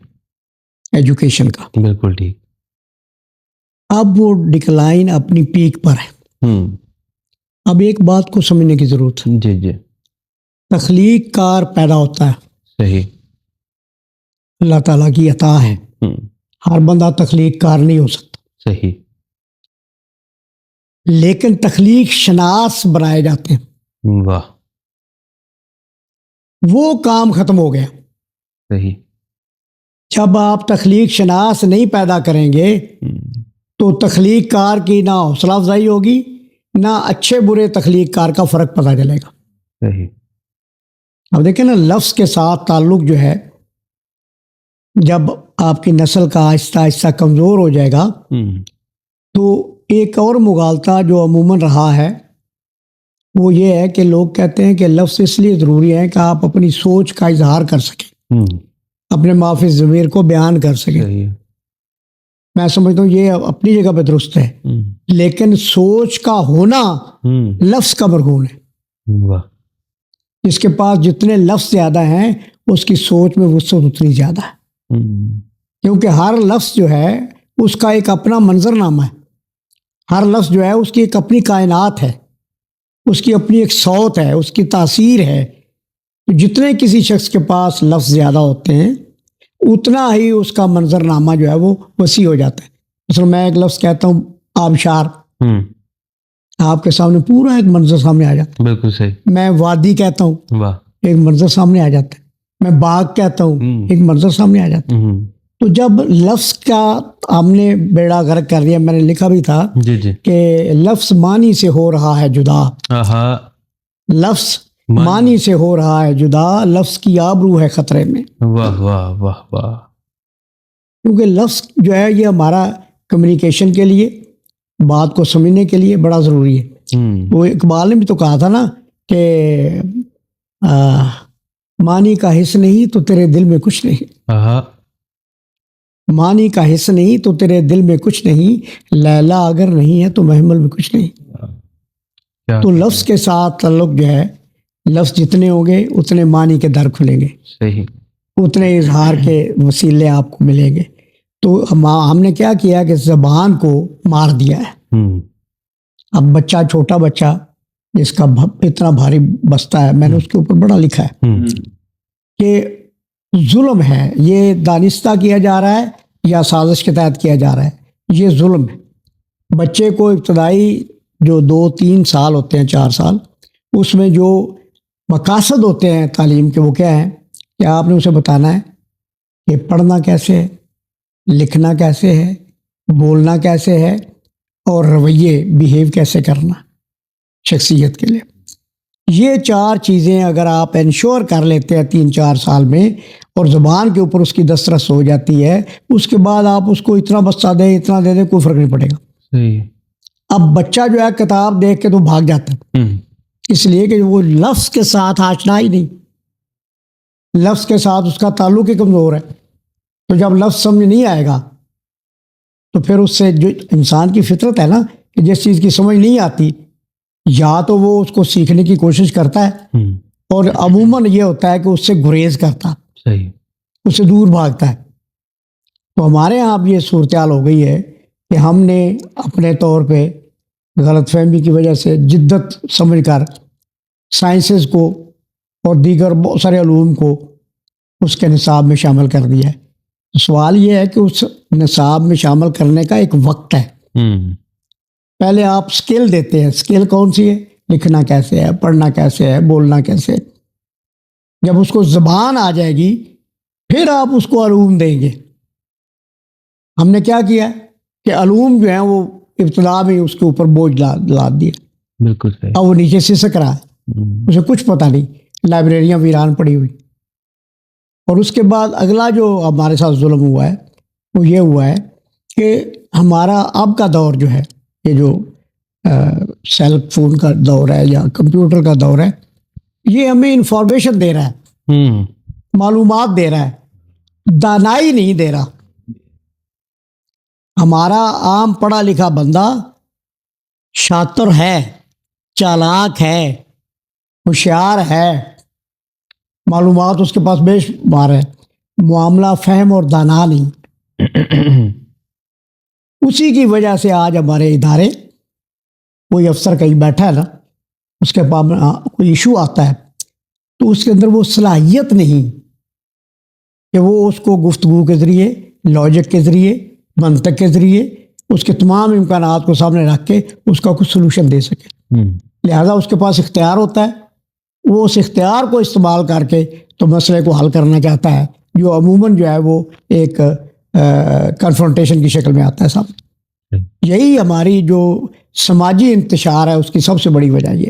ایجوکیشن کا. بالکل ٹھیک. اب وہ ڈکلائن اپنی پیک پر ہے. اب ایک بات کو سمجھنے کی ضرورت ہے. جی جی. تخلیق کار پیدا ہوتا ہے. صحیح. اللہ تعالیٰ کی عطا ہے. ہر بندہ تخلیق کار نہیں ہو سکتا. صحیح. لیکن تخلیق شناس بنائے جاتے ہیں. واہ. وہ کام ختم ہو گیا. صحیح. جب آپ تخلیق شناس نہیں پیدا کریں گے تو تخلیق کار کی نہ حوصلہ افزائی ہوگی، نہ اچھے برے تخلیق کار کا فرق پتہ چلے گا. صحیح. اب دیکھیں نا، لفظ کے ساتھ تعلق جو ہے، جب آپ کی نسل کا آہستہ آہستہ کمزور ہو جائے گا تو ایک اور مغالطہ جو عموماً رہا ہے وہ یہ ہے کہ لوگ کہتے ہیں کہ لفظ اس لیے ضروری ہے کہ آپ اپنی سوچ کا اظہار کر سکیں، اپنے مافی ضمیر کو بیان کر سکیں. میں سمجھتا ہوں یہ اپنی جگہ پہ درست ہے، لیکن سوچ کا ہونا لفظ کا مرہون ہے. جس کے پاس جتنے لفظ زیادہ ہیں اس کی سوچ میں وسعت اتنی زیادہ ہے، کیونکہ ہر لفظ جو ہے اس کا ایک اپنا منظر نامہ ہے. ہر لفظ جو ہے اس کی ایک اپنی کائنات ہے، اس کی اپنی ایک صوت ہے، اس کی تاثیر ہے. جتنے کسی شخص کے پاس لفظ زیادہ ہوتے ہیں اتنا ہی اس کا منظر نامہ جو ہے وہ وسیع ہو جاتا ہے. مثلا میں ایک لفظ کہتا ہوں آبشار، آپ کے سامنے پورا ایک منظر سامنے آ جاتا ہے. بالکل صحیح. میں وادی کہتا ہوں، ایک منظر سامنے آ جاتا ہے. میں باغ کہتا ہوں، ایک منظر سامنے آ جاتا ہے. تو جب لفظ کا ہم نے بیڑا غرق کر دیا، میں نے لکھا بھی تھا کہ لفظ معنی سے ہو رہا ہے جدا. لفظ معنی سے ہو رہا ہے جدا، لفظ کی آبرو ہے خطرے میں. واہ واہ واہ واہ. کیونکہ لفظ جو ہے یہ ہمارا کمیونیکیشن کے لیے، بات کو سمجھنے کے لیے بڑا ضروری ہے. وہ اقبال نے بھی تو کہا تھا نا کہ معنی کا حص نہیں تو تیرے دل میں کچھ نہیں. معنی کا حص نہیں تو تیرے دل میں کچھ نہیں، لیلا اگر نہیں ہے تو محمل میں کچھ نہیں. تو لفظ کے ساتھ تعلق جو ہے، لفظ جتنے ہوں گے اتنے معنی کے در کھلیں گے. صحیح. اتنے اظہار کے وسیلے آپ کو ملیں گے. تو ہم نے کیا کیا کہ زبان کو مار دیا ہے. اب بچہ، چھوٹا بچہ جس کا اتنا بھاری بستہ ہے، میں نے اس کے اوپر بڑا لکھا ہے کہ ظلم ہے، یہ دانستہ کیا جا رہا ہے یا سازش کے تحت کیا جا رہا ہے، یہ ظلم ہے. بچے کو ابتدائی جو 2-3 سال ہوتے ہیں، 4 سال، اس میں جو مقاصد ہوتے ہیں تعلیم کے وہ کیا ہیں کہ آپ نے اسے بتانا ہے کہ پڑھنا کیسے ہے، لکھنا کیسے ہے، بولنا کیسے ہے، اور رویے بیہیو کیسے کرنا شخصیت کے لیے. یہ 4 چیزیں اگر آپ انشور کر لیتے ہیں 3-4 سال میں، اور زبان کے اوپر اس کی دسترس ہو جاتی ہے، اس کے بعد آپ اس کو اتنا بستہ دیں، اتنا دے دیں، کوئی فرق نہیں پڑے گا. اب بچہ جو ہے کتاب دیکھ کے تو بھاگ جاتا ہے، اس لیے کہ وہ لفظ کے ساتھ آشنا ہی نہیں، لفظ کے ساتھ اس کا تعلق ہی کمزور ہے. تو جب لفظ سمجھ نہیں آئے گا تو پھر اس سے جو انسان کی فطرت ہے نا کہ جس چیز کی سمجھ نہیں آتی یا تو وہ اس کو سیکھنے کی کوشش کرتا ہے اور عموماً یہ ہوتا ہے کہ اس سے گریز کرتا، صحیح، اس سے دور بھاگتا ہے. تو ہمارے یہاں اب یہ صورتحال ہو گئی ہے کہ ہم نے اپنے طور پہ غلط فہمی کی وجہ سے جدت سمجھ کر سائنسز کو اور دیگر بہت سارے علوم کو اس کے نصاب میں شامل کر دیا ہے. سوال یہ ہے کہ اس نصاب میں شامل کرنے کا ایک وقت ہے. پہلے آپ اسکل دیتے ہیں. اسکل کون سی ہے؟ لکھنا کیسے ہے، پڑھنا کیسے ہے، بولنا کیسے. جب اس کو زبان آ جائے گی پھر آپ اس کو علوم دیں گے. ہم نے کیا کیا کہ علوم جو ہیں وہ ابتدا میں اس کے اوپر بوجھ لاد دیا. بالکل صحیح. اب وہ نیچے سسک رہا ہے، اسے کچھ پتہ نہیں، لائبریریاں ویران پڑی ہوئی. اور اس کے بعد اگلا جو ہمارے ساتھ ظلم ہوا ہے وہ یہ ہوا ہے کہ ہمارا اب کا دور جو ہے، یہ جو سیل فون کا دور ہے یا کمپیوٹر کا دور ہے، یہ ہمیں انفارمیشن دے رہا ہے، معلومات دے رہا ہے، دانائی نہیں دے رہا. ہمارا عام پڑھا لکھا بندہ شاطر ہے، چالاک ہے، ہوشیار ہے، معلومات اس کے پاس بے شمار ہے، معاملہ فہم اور دانا نہیں. اسی کی وجہ سے آج ہمارے ادارے، کوئی افسر کہیں بیٹھا ہے نا، اس کے پاس کوئی ایشو آتا ہے تو اس کے اندر وہ صلاحیت نہیں کہ وہ اس کو گفتگو کے ذریعے، لاجک کے ذریعے، منطق کے ذریعے اس کے تمام امکانات کو سامنے رکھ کے اس کا کچھ سلوشن دے سکے. لہذا اس کے پاس اختیار ہوتا ہے، وہ اس اختیار کو استعمال کر کے تو مسئلے کو حل کرنا چاہتا ہے، جو عموماً جو ہے وہ ایک کنفرنٹیشن کی شکل میں آتا ہے صاحب. یہی ہماری جو سماجی انتشار ہے اس کی سب سے بڑی وجہ یہ.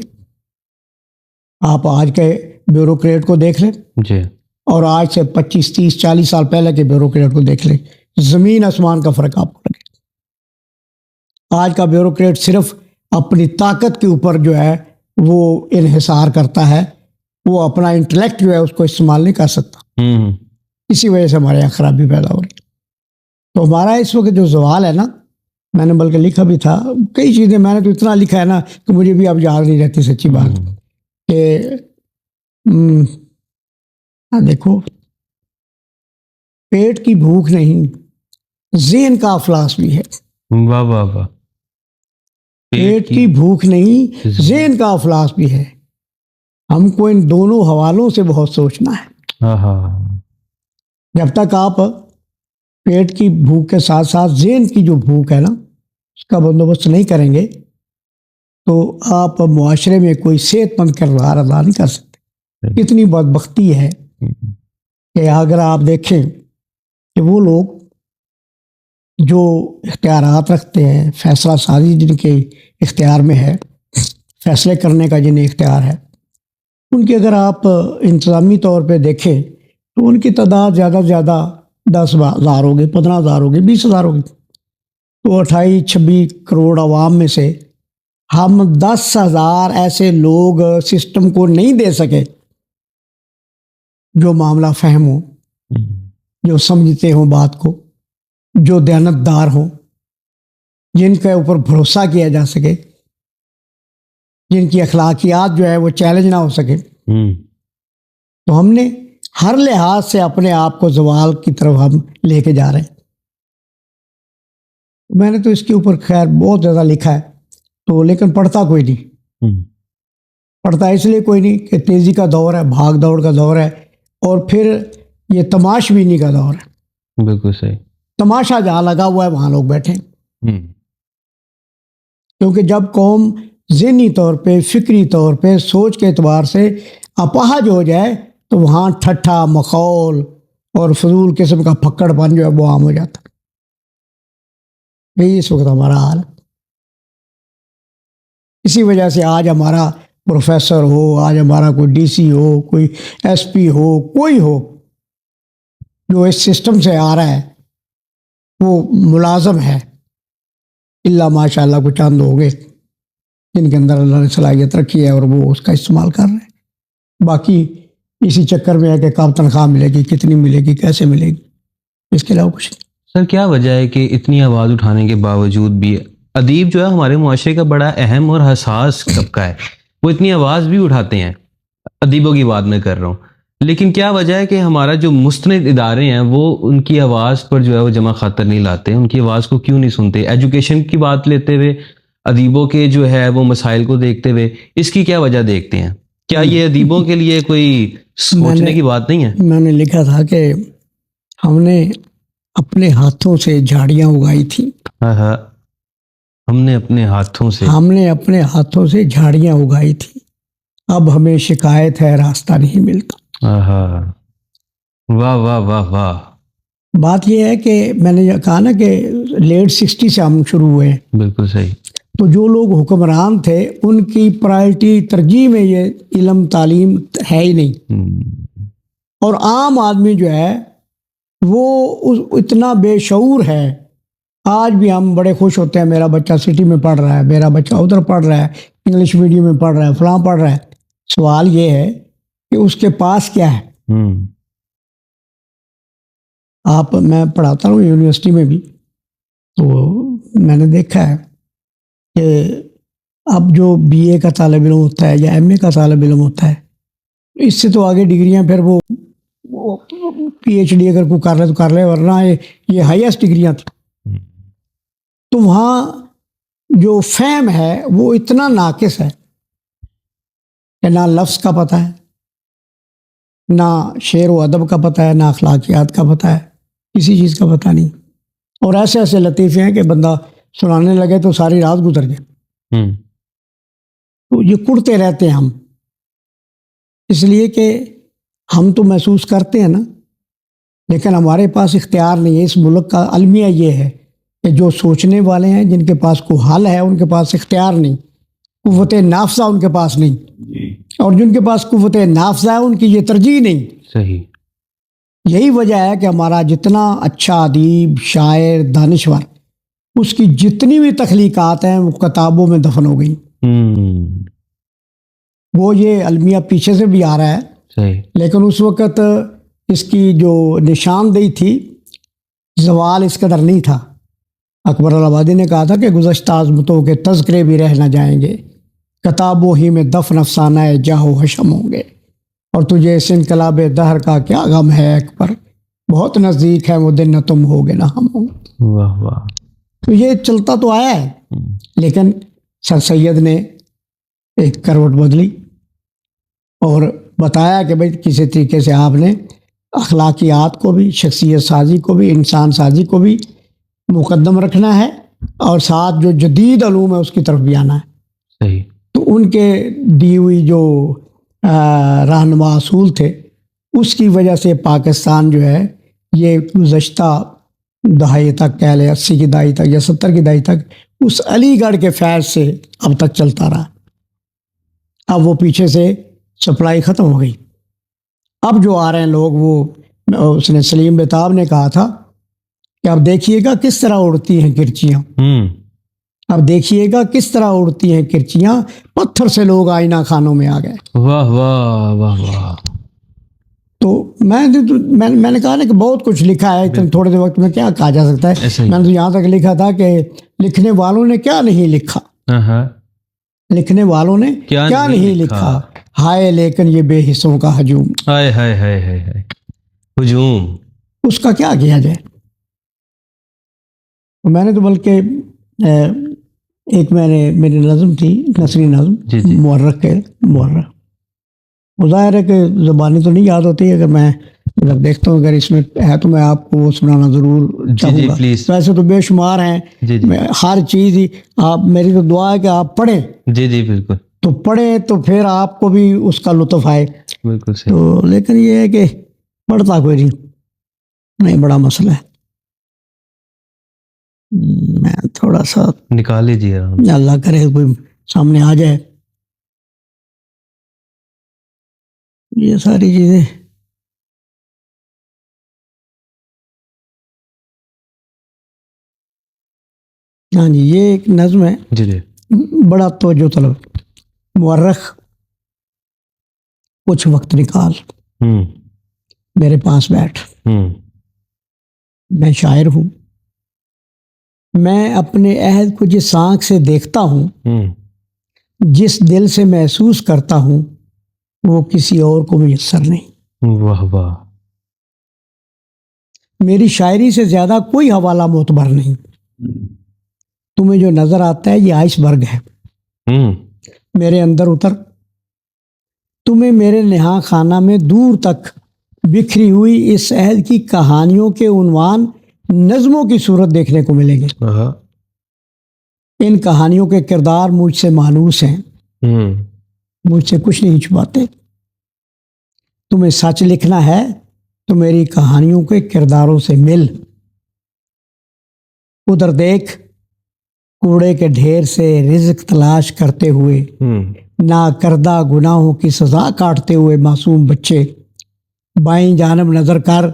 آپ آج کے بیوروکریٹ کو دیکھ لیں جی، اور آج سے 25 30 40 سال پہلے کے بیوروکریٹ کو دیکھ لیں، زمین آسمان کا فرق آپ کو لگے. آج کا بیوروکریٹ صرف اپنی طاقت کے اوپر جو ہے وہ انحصار کرتا ہے، وہ اپنا انٹلیکٹ جو ہے اس کو استعمال نہیں کر سکتا. اسی وجہ سے ہمارے یہاں خرابی پیدا ہو رہی. تو ہمارا اس وقت جو زوال ہے نا، میں نے بلکہ لکھا بھی تھا کئی چیزیں، میں نے تو اتنا لکھا ہے نا کہ مجھے بھی اب یاد نہیں رہتی سچی بات. کہ دیکھو، پیٹ کی بھوک نہیں، ذہن کا افلاس بھی ہے. واہ واہ واہ. پیٹ کی بھوک نہیں، ذہن کا افلاس بھی ہے. ہم کو ان دونوں حوالوں سے بہت سوچنا ہے. جب تک آپ پیٹ کی بھوک کے ساتھ ساتھ ذہن کی جو بھوک ہے نا اس کا بندوبست نہیں کریں گے تو آپ معاشرے میں کوئی صحت مند کردار ادا نہیں کر سکتے. کتنی بدبختی ہے کہ اگر آپ دیکھیں کہ وہ لوگ جو اختیارات رکھتے ہیں، فیصلہ سازی جن کے اختیار میں ہے، فیصلے کرنے کا جنہیں اختیار ہے، ان کی اگر آپ انتظامی طور پہ دیکھیں تو ان کی تعداد زیادہ سے زیادہ 10,000 ہوگی، 15,000 ہوگی، 20,000 ہوگی. تو 28-26 کروڑ عوام میں سے ہم 10,000 ایسے لوگ سسٹم کو نہیں دے سکے جو معاملہ فہم ہو، جو سمجھتے ہوں بات کو، جو دیانتدار ہوں، جن کے اوپر بھروسہ کیا جا سکے، جن کی اخلاقیات جو ہے وہ چیلنج نہ ہو سکے. تو ہم نے ہر لحاظ سے اپنے آپ کو زوال کی طرف ہم لے کے جا رہے ہیں. میں نے تو اس کے اوپر خیر بہت زیادہ لکھا ہے تو، لیکن پڑھتا کوئی نہیں. پڑھتا اس لیے کوئی نہیں کہ تیزی کا دور ہے، بھاگ دوڑ کا دور ہے، اور پھر یہ تماش بینی کا دور ہے. بالکل صحیح. تماشا جہاں لگا ہوا ہے وہاں لوگ بیٹھے. کیونکہ جب قوم ذہنی طور پہ، فکری طور پہ، سوچ کے اعتبار سے اپاہج ہو جائے تو وہاں ٹھٹھا مخول اور فضول قسم کا پھکڑ پن جو ہے وہ عام ہو جاتا. یہی اس وقت ہمارا حال ہے. اسی وجہ سے آج ہمارا پروفیسر ہو، آج ہمارا کوئی ڈی سی ہو، کوئی ایس پی ہو، کوئی ہو جو اس سسٹم سے آ رہا ہے وہ ملازم ہے، اللہ ماشاء اللہ کو چاند ہو گئے جن کے اندر اللہ نے صلاحیت رکھی ہے اور وہ اس کا استعمال کر رہے ہیں. باقی اسی چکر میں ہے کہ کب تنخواہ ملے گی، کتنی ملے گی، کیسے ملے گی، اس کے علاوہ کچھ نہیں. سر کیا وجہ ہے کہ اتنی آواز اٹھانے کے باوجود بھی ادیب جو ہے ہمارے معاشرے کا بڑا اہم اور حساس طبقہ ہے، وہ اتنی آواز بھی اٹھاتے ہیں، ادیبوں کی بات میں کر رہا ہوں، لیکن کیا وجہ ہے کہ ہمارا جو مستند ادارے ہیں وہ ان کی آواز پر جو ہے وہ جمع خاطر نہیں لاتے، ان کی آواز کو کیوں نہیں سنتے؟ ایجوکیشن کی بات لیتے ہوئے ادیبوں کے جو ہے وہ مسائل کو دیکھتے ہوئے اس کی کیا وجہ دیکھتے ہیں؟ کیا یہ ادیبوں کے لیے کوئی سوچنے کی بات نہیں ہے؟ میں نے لکھا تھا کہ ہم نے اپنے ہاتھوں سے جھاڑیاں اگائی تھیں، ہاں، ہم نے اپنے ہاتھوں سے جھاڑیاں اگائی تھیں، اب ہمیں شکایت ہے راستہ نہیں ملتا۔ واہ واہ واہ واہ، بات یہ ہے کہ میں نے کہا نا کہ لیٹ 60 سے ہم شروع ہوئے ہیں، بالکل صحیح۔ تو جو لوگ حکمران تھے ان کی پرائرٹی ترجیح میں یہ علم تعلیم ہے ہی نہیں، اور عام آدمی جو ہے وہ اتنا بے شعور ہے۔ آج بھی ہم بڑے خوش ہوتے ہیں میرا بچہ سٹی میں پڑھ رہا ہے، میرا بچہ ادھر پڑھ رہا ہے، انگلش میڈیم میں پڑھ رہا ہے، فلاں پڑھ رہا ہے۔ سوال یہ ہے کہ اس کے پاس کیا ہے؟ میں پڑھاتا ہوں یونیورسٹی میں بھی، تو میں نے دیکھا ہے کہ اب جو بی اے کا طالب علم ہوتا ہے یا ایم اے کا طالب علم ہوتا ہے، اس سے تو آگے ڈگریاں پھر وہ پی ایچ ڈی اگر کوئی کر لے تو کر لے، ورنہ یہ ہائیسٹ ڈگریاں تھیں۔ تو وہاں جو فہم ہے وہ اتنا ناقص ہے کہ نہ لفظ کا پتہ ہے، نہ شعر و ادب کا پتہ ہے، نہ اخلاقیات کا پتہ ہے، کسی چیز کا پتہ نہیں۔ اور ایسے ایسے لطیفے ہیں کہ بندہ سنانے لگے تو ساری رات گزر جائے۔ تو یہ کڑتے رہتے ہیں ہم، اس لیے کہ ہم تو محسوس کرتے ہیں نا، لیکن ہمارے پاس اختیار نہیں ہے۔ اس ملک کا المیہ یہ ہے کہ جو سوچنے والے ہیں، جن کے پاس کوئی حل ہے، ان کے پاس اختیار نہیں، قوت نافذہ ان کے پاس نہیں، اور جن کے پاس قوت نافذہ ہے ان کی یہ ترجیح نہیں۔ صحیح۔ یہی وجہ ہے کہ ہمارا جتنا اچھا ادیب، شاعر، دانشور، اس کی جتنی بھی تخلیقات ہیں وہ کتابوں میں دفن ہو گئی۔ وہ یہ المیہ پیچھے سے بھی آ رہا ہے، صحیح، لیکن اس وقت اس کی جو نشاندہی تھی، زوال اس قدر نہیں تھا۔ اکبر الآبادی نے کہا تھا کہ گزشتہ عظمتوں کے تذکرے بھی رہ نہ جائیں گے، کتابوں ہی میں دفن افسانہ جاہ و حشم ہوں گے، اور تجھے اس انقلاب دہر کا کیا غم ہے اکبر، بہت نزدیک ہے وہ دن نہ تم ہوگے نہ ہم ہوں گے۔ واہ واہ۔ تو یہ چلتا تو آیا ہے، لیکن سر سید نے ایک کروٹ بدلی اور بتایا کہ بھائی کسی طریقے سے آپ نے اخلاقیات کو بھی، شخصیت سازی کو بھی، انسان سازی کو بھی مقدم رکھنا ہے، اور ساتھ جو جدید علوم ہے اس کی طرف بھی آنا ہے۔ صحیح۔ تو ان کے دی ہوئی جو رہنما اصول تھے، اس کی وجہ سے پاکستان جو ہے یہ گزشتہ دہائی تک، کہہ لیں 80 کی دہائی تک یا 70 کی دہائی تک، اس علی گڑھ کے فیض سے اب تک چلتا رہا۔ اب وہ پیچھے سے سپلائی ختم ہو گئی، اب جو آ رہے ہیں لوگ، وہ اس نے سلیم بیتاب نے کہا تھا کہ اب دیکھیے گا کس طرح اڑتی ہیں کرچیاں، اب دیکھیے گا کس طرح اڑتی ہیں کرچیاں، پتھر سے لوگ آئینہ خانوں میں آ گئے۔ واہ واہ واہ واہ۔ تو میں نے کہا نا کہ بہت کچھ لکھا ہے، اتنے تھوڑے وقت میں کیا کہا جا سکتا ہے۔ میں نے تو یہاں تک لکھا تھا کہ لکھنے والوں نے کیا نہیں لکھا، لکھنے والوں نے کیا نہیں لکھا، ہائے لیکن یہ بے حصوں کا ہجوم، ہائے ہائے ہائے ہائے ہجوم، اس کا کیا کیا جائے۔ میں نے تو بلکہ ایک میری نظم تھی، نثری نظم، مورخ کے مورخ، ظاہر ہے کہ زبانی تو نہیں یاد ہوتی، اگر میں اگر دیکھتا ہوں اگر اس میں ہے تو میں آپ کو وہ سنانا ضرور چاہوں گا۔ ویسے تو بے شمار ہیں، ہر چیز ہی آپ، میری تو دعا ہے کہ آپ پڑھیں۔ جی جی بالکل، تو پڑھیں تو پھر آپ کو بھی اس کا لطف آئے۔ بالکل صحیح۔ تو لیکن یہ ہے کہ پڑھتا کوئی نہیں، بڑا مسئلہ ہے۔ میں تھوڑا سا نکال لیجیے، اللہ کرے کوئی سامنے آ جائے یہ ساری چیزیں۔ ہاں جی، یہ ایک نظم ہے، جی جی، بڑا توجہ طلب۔ مورخ کچھ وقت نکال میرے پاس بیٹھ، میں شاعر ہوں، میں اپنے عہد کو جس آنکھ سے دیکھتا ہوں، جس دل سے محسوس کرتا ہوں، وہ کسی اور کو میسر نہیں۔ واہ واہ، میری شاعری سے زیادہ کوئی حوالہ معتبر نہیں۔ تمہیں جو نظر آتا ہے یہ آئس برگ ہے، میرے اندر اتر۔ تمہیں میرے نہاں خانہ میں دور تک بکھری ہوئی اس عہد کی کہانیوں کے عنوان نظموں کی صورت دیکھنے کو ملیں گے۔ ان کہانیوں کے کردار مجھ سے مانوس ہیں، مجھ سے کچھ نہیں چھپاتے۔ تمہیں سچ لکھنا ہے تو میری کہانیوں کے کرداروں سے مل۔ ادھر دیکھ، کوڑے کے ڈھیر سے رزق تلاش کرتے ہوئے، نا کردہ گناہوں کی سزا کاٹتے ہوئے معصوم بچے۔ بائیں جانب نظر کر،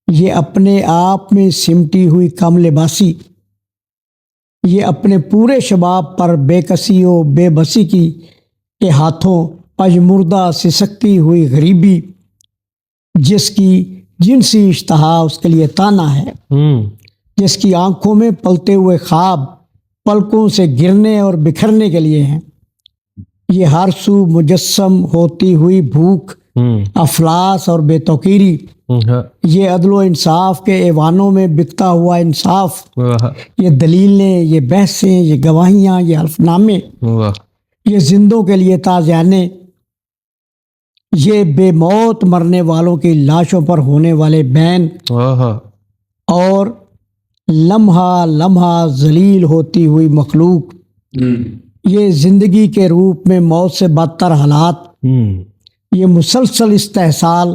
یہ اپنے آپ میں سمٹی ہوئی کم لباسی، یہ اپنے پورے شباب پر بے کسی و بے بسی کی کے ہاتھوں پژمردہ سسکتی ہوئی غریبی، جس کی جنسی اشتہا اس کے لیے تانا ہے، جس کی آنکھوں میں پلتے ہوئے خواب پلکوں سے گرنے اور بکھرنے کے لیے ہیں۔ یہ ہر سو مجسم ہوتی ہوئی بھوک، افلاس اور بے توقیری، یہ عدل و انصاف کے ایوانوں میں بکتا ہوا انصاف، یہ دلیلیں، یہ بحثیں، یہ گواہیاں، یہ حلف نامے، یہ زندوں کے لیے تازیانے، یہ بے موت مرنے والوں کی لاشوں پر ہونے والے بین، اور لمحہ لمحہ ذلیل ہوتی ہوئی مخلوق، یہ زندگی کے روپ میں موت سے بدتر حالات، یہ مسلسل استحصال،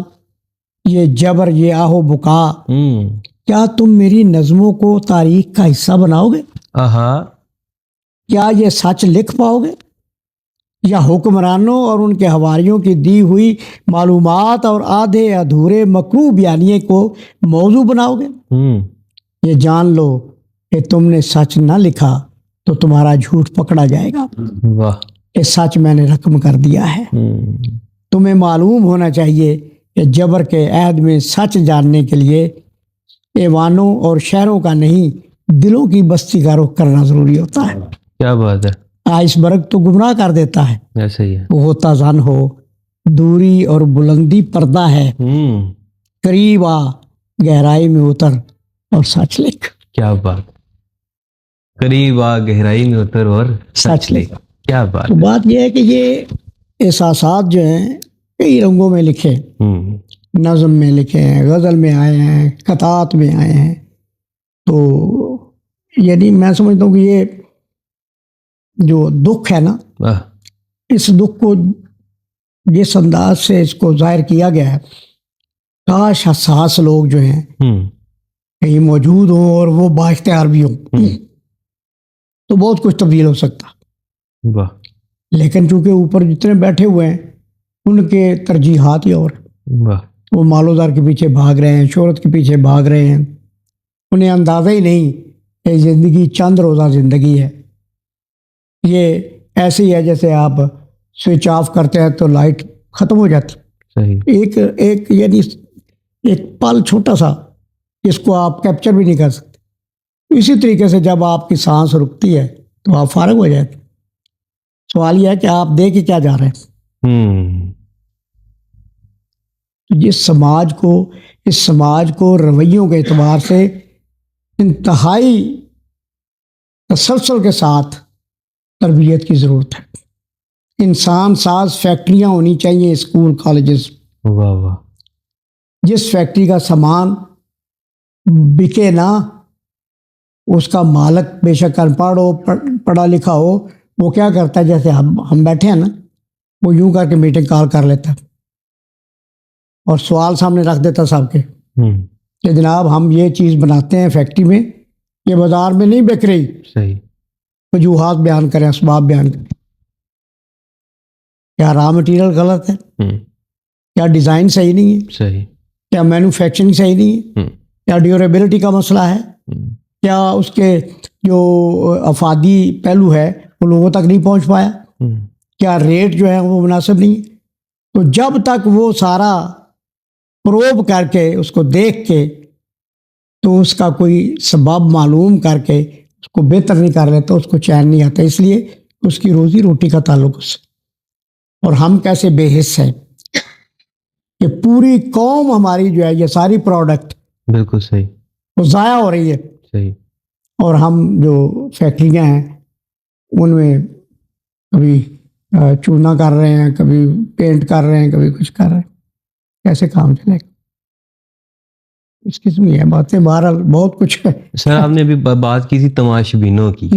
یہ جبر، یہ آہ و بکا۔ کیا تم میری نظموں کو تاریخ کا حصہ بناؤ گے؟ کیا یہ سچ لکھ پاؤ گے، یا حکمرانوں اور ان کے حواریوں کی دی ہوئی معلومات اور آدھے ادھورے مکروہ بیانیے کو موضوع بناؤ گے؟ یہ جان لو کہ تم نے سچ نہ لکھا تو تمہارا جھوٹ پکڑا جائے گا۔ یہ سچ میں نے رقم کر دیا ہے۔ تمہیں معلوم ہونا چاہیے کہ جبر کے عہد میں سچ جاننے کے لیے ایوانوں اور شہروں کا نہیں، دلوں کی بستی کا رخ کرنا ضروری ہوتا ہے۔ کیا بات ہے! آئس برگ تو گمراہ کر دیتا ہے، ایسا ہی ہے۔ وہ ہوتا زن ہو، دوری اور بلندی پردہ ہے، قریب آ، گہرائی میں اتر اور سچ لکھ۔ کیا بات! قریب آ، گہرائی میں اتر اور سچ لکھ۔ کیا بات! تو بات یہ ہے کہ یہ احساسات جو ہیں کئی رنگوں میں لکھے، نظم میں لکھے ہیں، غزل میں آئے ہیں، قطعات میں آئے ہیں۔ تو یعنی میں سمجھتا ہوں کہ یہ جو دکھ ہے نا، اس دکھ کو جس انداز سے اس کو ظاہر کیا گیا ہے، کاش حساس لوگ جو ہیں کہیں موجود ہوں اور وہ بااختیار بھی ہوں تو بہت کچھ تبدیل ہو سکتا۔ لیکن چونکہ اوپر جتنے بیٹھے ہوئے ہیں ان کے ترجیحات ہی اور وہ مال و زر کے پیچھے بھاگ رہے ہیں، شہرت کے پیچھے بھاگ رہے ہیں، انہیں اندازہ ہی نہیں کہ زندگی چند روزہ زندگی ہے۔ یہ ایسے ہی ہے جیسے آپ سوئچ آف کرتے ہیں تو لائٹ ختم ہو جاتی، ایک یعنی ایک پل چھوٹا سا، اس کو آپ کیپچر بھی نہیں کر سکتے۔ اسی طریقے سے جب آپ کی سانس رکتی ہے تو آپ فارغ ہو جاتے۔ سوال یہ ہے کہ آپ دے کے کیا جا رہے ہیں۔ اس سماج کو رویوں کے اعتبار سے انتہائی تسلسل کے ساتھ تربیت کی ضرورت ہے۔ انسان ساز فیکٹریاں ہونی چاہیے، اسکول، کالجز۔ جس فیکٹری کا سامان بکے نہ، اس کا مالک بے شک ان پڑھ ہو، پڑھا لکھا ہو، وہ کیا کرتا ہے، جیسے ہم بیٹھے ہیں نا، وہ یوں کر کے میٹنگ کال کر لیتا ہے اور سوال سامنے رکھ دیتا صاحب کے کہ جناب ہم یہ چیز بناتے ہیں فیکٹری میں، یہ بازار میں نہیں بک رہی۔ صحیح۔ وجوہات بیان کریں، اسباب بیان کریں۔ کیا را مٹیریل غلط ہے؟ کیا ڈیزائن صحیح نہیں ہے؟ صحیح۔ کیا مینوفیکچرنگ صحیح نہیں ہے؟ کیا ڈیوریبلٹی کا مسئلہ ہے؟ کیا اس کے جو افادی پہلو ہے وہ لوگوں تک نہیں پہنچ پایا؟ کیا ریٹ جو ہے وہ مناسب نہیں ہے؟ تو جب تک وہ سارا پروب کر کے اس کو دیکھ کے تو اس کا کوئی سبب معلوم کر کے اس کو بہتر نہیں کر لیتا اس کو چین نہیں آتا، اس لیے اس کی روزی روٹی کا تعلق اس سے۔ اور ہم کیسے بے حس ہیں کہ پوری قوم ہماری جو ہے یہ ساری پروڈکٹ بالکل صحیح، وہ ضائع ہو رہی ہے، صحیح، اور ہم جو فیکٹریاں ہیں ان میں کبھی چونا کر رہے ہیں، کبھی پینٹ کر رہے ہیں، کبھی کچھ کر رہے ہیں، کیسے کام چلے گا؟ اس قسم کی ہے باتیں، بہرحال بہت کچھ ہے۔ سر آپ نے ابھی بات کی تھی تماش بینوں کی،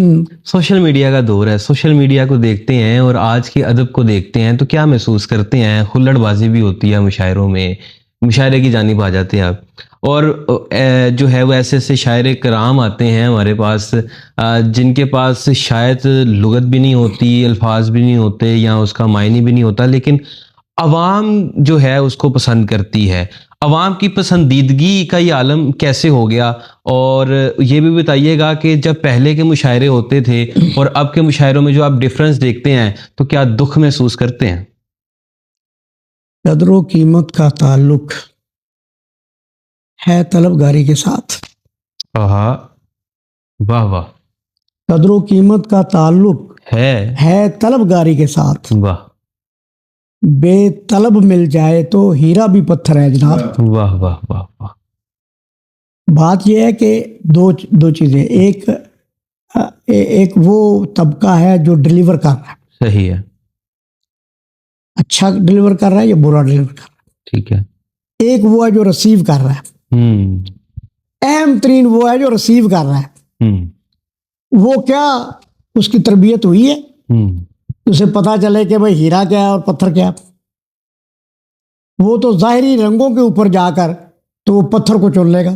سوشل میڈیا کا دور ہے، سوشل میڈیا کو دیکھتے ہیں اور آج کے ادب کو دیکھتے ہیں تو کیا محسوس کرتے ہیں؟ ہلڑ بازی بھی ہوتی ہے مشاعروں میں، مشاعرے کی جانب آ جاتے ہیں آپ، اور جو ہے وہ ایسے ایسے شاعر کرام آتے ہیں ہمارے پاس جن کے پاس شاید لغت بھی نہیں ہوتی، الفاظ بھی نہیں ہوتے، یا اس کا معنی بھی نہیں ہوتا، لیکن عوام جو ہے اس کو پسند کرتی ہے۔ عوام کی پسندیدگی کا یہ عالم کیسے ہو گیا؟ اور یہ بھی بتائیے گا کہ جب پہلے کے مشاعرے ہوتے تھے اور اب کے مشاعروں میں جو آپ ڈفرنس دیکھتے ہیں تو کیا دکھ محسوس کرتے ہیں؟ قدر و قیمت کا تعلق ہے طلبگاری کے ساتھ۔ واہ واہ، قدر و قیمت کا تعلق ہے طلبگاری کے ساتھ۔ واہ بے طلب مل جائے تو ہیرا بھی پتھر ہے جناب۔ واہ واہ واہ واہ، بات یہ ہے کہ دو چیزیں، ایک وہ طبقہ ہے جو ڈلیور کر رہا ہے، صحیح ہے، اچھا ڈلیور کر رہا ہے یا برا ڈلیور کر رہا ہے، ٹھیک ہے، ایک وہ ہے جو ریسیو کر رہا ہے، اہم ترین وہ ہے جو ریسیو کر رہا ہے۔ وہ کیا اس کی تربیت ہوئی ہے، اسے پتا چلے کہ بھائی ہیرا کیا ہے اور پتھر کیا ہے، وہ تو ظاہری رنگوں کے اوپر جا کر تو وہ پتھر کو چن لے گا۔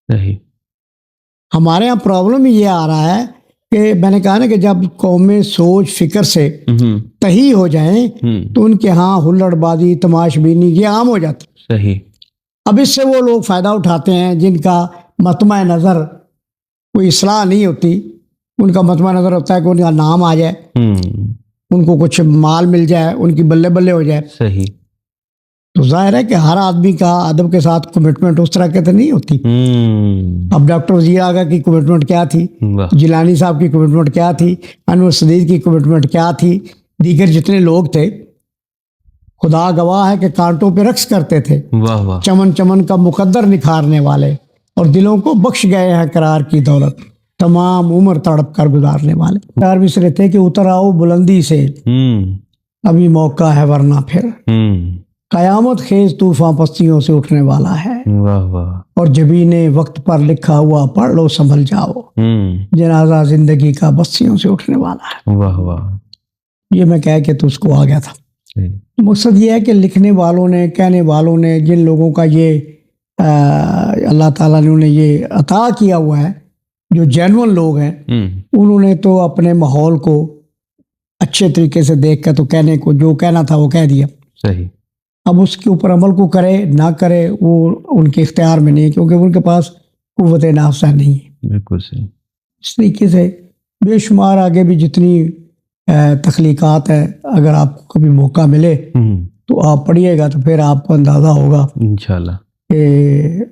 صحیح، ہمارے ہاں پرابلم یہ آ رہا ہے کہ میں نے کہا نا کہ جب قومیں سوچ فکر سے تہی ہو جائیں تو ان کے ہاں ہلڑ بازی تماش بینی یہ عام ہو جاتا۔ صحیح، اب اس سے وہ لوگ فائدہ اٹھاتے ہیں جن کا مطمع نظر کوئی اصلاح نہیں ہوتی، ان کا مطمع نظر ہوتا ہے کہ ان کا نام آ جائے، ان کو کچھ مال مل جائے، ان کی بلے بلے ہو جائے۔ صحیح، تو ظاہر ہے کہ ہر آدمی کا ادب کے ساتھ کمٹمنٹ اس طرح کے تو نہیں ہوتی۔ اب ڈاکٹر وزیر اعلیٰ کی کمٹمنٹ کیا تھی، جیلانی صاحب کی کمٹمنٹ کیا تھی، انور صدیق کی کمٹمنٹ کیا تھی، دیگر جتنے لوگ تھے، خدا گواہ ہے کہ کانٹوں پہ رقص کرتے تھے، چمن چمن کا مقدر نکھارنے والے، اور دلوں کو بخش گئے ہیں قرار کی دولت، تمام عمر تڑپ کر گزارنے والے۔ چار مصرے تھے کہ اتر آؤ بلندی سے، ابھی موقع ہے ورنہ پھر، قیامت خیز طوفان پستیوں سے اٹھنے والا ہے، اور جبین وقت پر لکھا ہوا پڑھ لو سنبھل جاؤ، جنازہ زندگی کا بستیوں سے اٹھنے والا ہے۔ یہ میں کہہ کے تو اس کو آ گیا تھا۔ مقصد یہ ہے کہ لکھنے والوں نے، کہنے والوں نے، جن لوگوں کا یہ اللہ تعالیٰ نے انہیں یہ عطا کیا ہوا ہے، جو جینون لوگ ہیں، انہوں نے تو اپنے ماحول کو اچھے طریقے سے دیکھ کر تو کہنے کو جو کہنا تھا وہ کہہ دیا۔ صحیح، اب اس کے اوپر عمل کو کرے نہ کرے وہ ان کے اختیار میں نہیں ہے، کیونکہ ان کے پاس قوت نافذہ نہیں ہے۔ بالکل صحیح۔ اس طریقے سے بے شمار آگے بھی جتنی تخلیقات ہیں، اگر آپ کو کبھی موقع ملے تو آپ پڑھیے گا تو پھر آپ کو اندازہ ہوگا انشاءاللہ کہ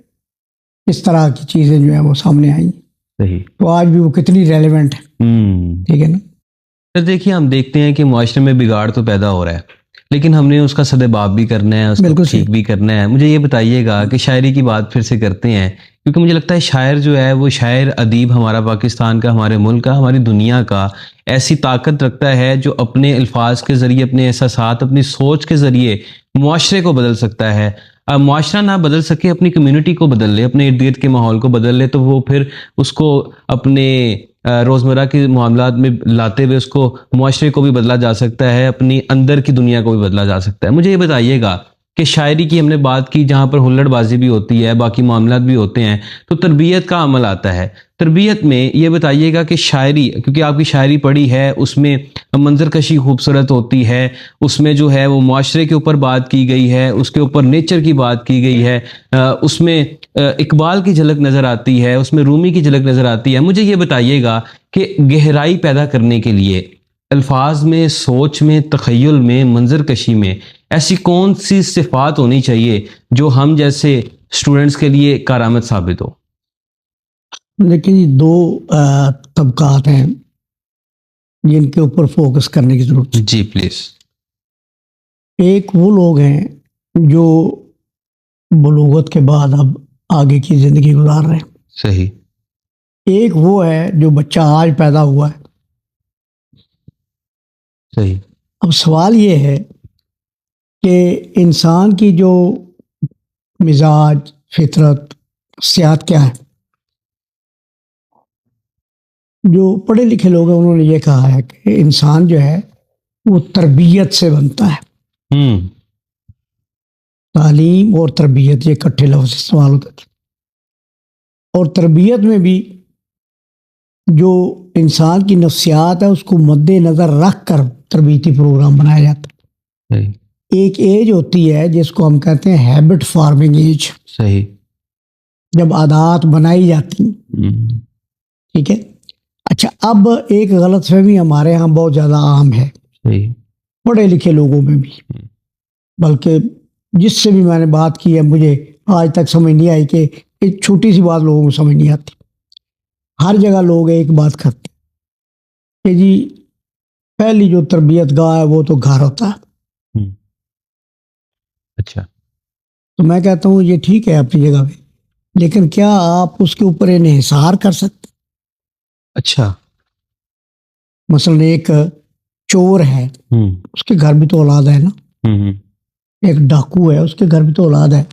اس طرح کی چیزیں جو ہیں وہ سامنے آئیں۔ صحیح، تو آج بھی وہ کتنی ریلیونٹ ہے، ٹھیک ہے نا۔ سر دیکھیے، ہم دیکھتے ہیں کہ معاشرے میں بگاڑ تو پیدا ہو رہا ہے، لیکن ہم نے اس کا سدباب بھی کرنا ہے، اس کو ٹھیک بھی کرنا ہے۔ مجھے یہ بتائیے گا کہ شاعری کی بات پھر سے کرتے ہیں، کیونکہ مجھے لگتا ہے شاعر جو ہے وہ شاعر ادیب ہمارا پاکستان کا، ہمارے ملک کا، ہماری دنیا کا ایسی طاقت رکھتا ہے جو اپنے الفاظ کے ذریعے، اپنے احساسات، اپنی سوچ کے ذریعے معاشرے کو بدل سکتا ہے۔ اب معاشرہ نہ بدل سکے، اپنی کمیونٹی کو بدل لے، اپنے ارد گرد کے ماحول کو بدل لے، تو وہ پھر اس کو اپنے روزمرہ کے معاملات میں لاتے ہوئے اس کو معاشرے کو بھی بدلا جا سکتا ہے، اپنی اندر کی دنیا کو بھی بدلا جا سکتا ہے۔ مجھے یہ بتائیے گا کہ شاعری کی ہم نے بات کی جہاں پر ہلڑ بازی بھی ہوتی ہے، باقی معاملات بھی ہوتے ہیں، تو تربیت کا عمل آتا ہے۔ تربیت میں یہ بتائیے گا کہ شاعری، کیونکہ آپ کی شاعری پڑھی ہے، اس میں منظر کشی خوبصورت ہوتی ہے، اس میں جو ہے وہ معاشرے کے اوپر بات کی گئی ہے، اس کے اوپر نیچر کی بات کی گئی ہے، اس میں اقبال کی جھلک نظر آتی ہے، اس میں رومی کی جھلک نظر آتی ہے۔ مجھے یہ بتائیے گا کہ گہرائی پیدا کرنے کے لیے الفاظ میں، سوچ میں، تخیل میں، منظر کشی میں ایسی کون سی صفات ہونی چاہیے جو ہم جیسے اسٹوڈنٹس کے لیے کارآمد ثابت ہو؟ دیکھیں جی، دو طبقات ہیں جن کے اوپر فوکس کرنے کی ضرورت ہے. جی پلیز. ایک وہ لوگ ہیں جو بلوغت کے بعد اب آگے کی زندگی گزار رہے ہیں. صحیح. ایک وہ ہے جو بچہ آج پیدا ہوا ہے. صحیح. اب سوال یہ ہے کہ انسان کی جو مزاج، فطرت، صحت کیا ہے. جو پڑھے لکھے لوگ ہیں انہوں نے یہ کہا ہے کہ انسان جو ہے وہ تربیت سے بنتا ہے. تعلیم اور تربیت یہ اکٹھے لفظ استعمال ہوتے تھے. اور تربیت میں بھی جو انسان کی نفسیات ہے اس کو مد نظر رکھ کر تربیتی پروگرام بنایا جاتا ہے. ایک ایج ہوتی ہے جس کو ہم کہتے ہیں ہیبٹ فارمنگ ایج. صحیح. جب عادات بنائی جاتی ہیں. ٹھیک ہے. اچھا، اب ایک غلط فہمی ہمارے ہاں بہت زیادہ عام ہے. صحیح. پڑھے لکھے لوگوں میں بھی، بلکہ جس سے بھی میں نے بات کی ہے مجھے آج تک سمجھ نہیں آئی کہ ایک چھوٹی سی بات لوگوں کو سمجھ نہیں آتی. ہر جگہ لوگ ایک بات کرتے ہیں کہ جی پہلی جو تربیت گاہ ہے وہ تو گھر ہوتا ہے. اچھا. تو میں کہتا ہوں یہ ٹھیک ہے اپنی جگہ پہ، لیکن کیا آپ اس کے اوپر انحصار کر سکتے؟ اچھا. مثلا ایک چور ہے، اس کے گھر بھی تو اولاد ہے نا. ایک ڈاکو ہے، اس کے گھر بھی تو اولاد ہے.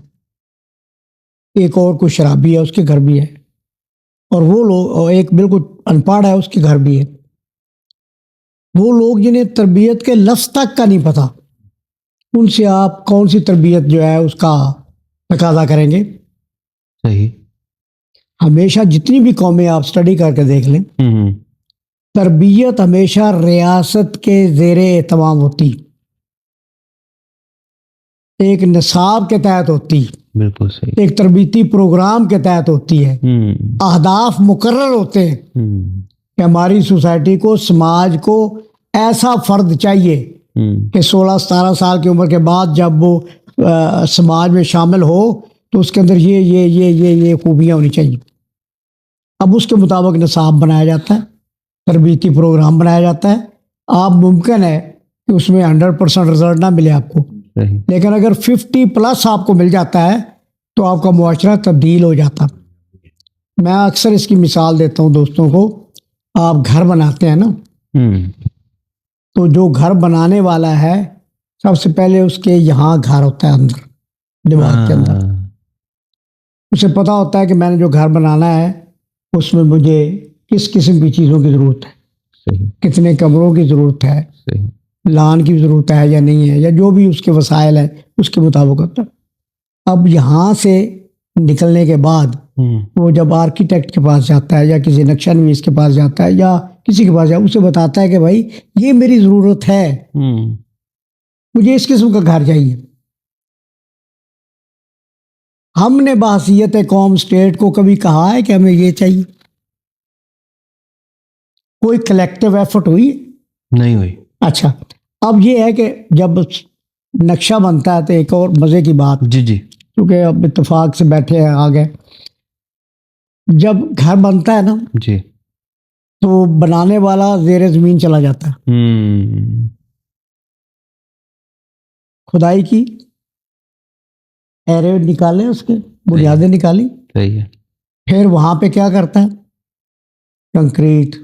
ایک اور کوئی شرابی ہے، اس کے گھر بھی ہے. اور وہ لوگ، اور ایک بالکل ان پڑھ ہے، اس کے گھر بھی ہے. وہ لوگ جنہیں تربیت کے لفظ تک کا نہیں پتہ، ان سے آپ کون سی تربیت جو ہے اس کا تقاضا کریں گے؟ صحیح. ہمیشہ جتنی بھی قومیں آپ سٹڈی کر کے دیکھ لیں، تربیت ہمیشہ ریاست کے زیر اہتمام ہوتی، ایک نصاب کے تحت ہوتی. بالکل صحیح. ایک تربیتی پروگرام کے تحت ہوتی ہے. اہداف مقرر ہوتے ہیں کہ ہماری سوسائٹی کو، سماج کو ایسا فرد چاہیے کہ 16-17 سال کی عمر کے بعد جب وہ سماج میں شامل ہو تو اس کے اندر یہ خوبیاں ہونی چاہیے. اب اس کے مطابق نصاب بنایا جاتا ہے، تربیتی پروگرام بنایا جاتا ہے. آپ ممکن ہے کہ اس میں 100% رزلٹ نہ ملے آپ کو، لیکن اگر 50+ آپ کو مل جاتا ہے تو آپ کا معاشرہ تبدیل ہو جاتا. میں اکثر اس کی مثال دیتا ہوں دوستوں کو. آپ گھر بناتے ہیں نا، تو جو گھر بنانے والا ہے سب سے پہلے اس کے یہاں گھر ہوتا ہے، اندر دماغ کے اندر. اسے پتا ہوتا ہے کہ میں نے جو گھر بنانا ہے اس میں مجھے کس قسم کی چیزوں کی ضرورت ہے، کتنے کمروں کی ضرورت ہے، لان کی ضرورت ہے یا نہیں ہے، یا جو بھی اس کے وسائل ہیں اس کے مطابق ہوتا ہے. اب یہاں سے نکلنے کے بعد وہ جب آرکیٹیکٹ کے پاس جاتا ہے یا کسی نقشہ نویس کے پاس جاتا ہے یا کسی کے پاس جاتا ہے، اسے بتاتا ہے کہ بھائی یہ میری ضرورت ہے، مجھے اس قسم کا گھر چاہیے. ہم نے بحیثیت قوم اسٹیٹ کو کبھی کہا ہے کہ ہمیں یہ چاہیے؟ کوئی کلیکٹیو ایفرٹ ہوئی؟ نہیں ہوئی. اچھا، اب یہ ہے کہ جب نقشہ بنتا ہے تو ایک اور مزے کی بات، جی کیونکہ اب اتفاق سے بیٹھے ہیں آگے، جب گھر بنتا ہے نا جی تو بنانے والا زیر زمین چلا جاتا ہے، کھدائی کی، ایرے نکالے، اس کے بنیادیں نکالی، صحیح ہے. پھر وہاں پہ کیا کرتا ہے؟ کنکریٹ،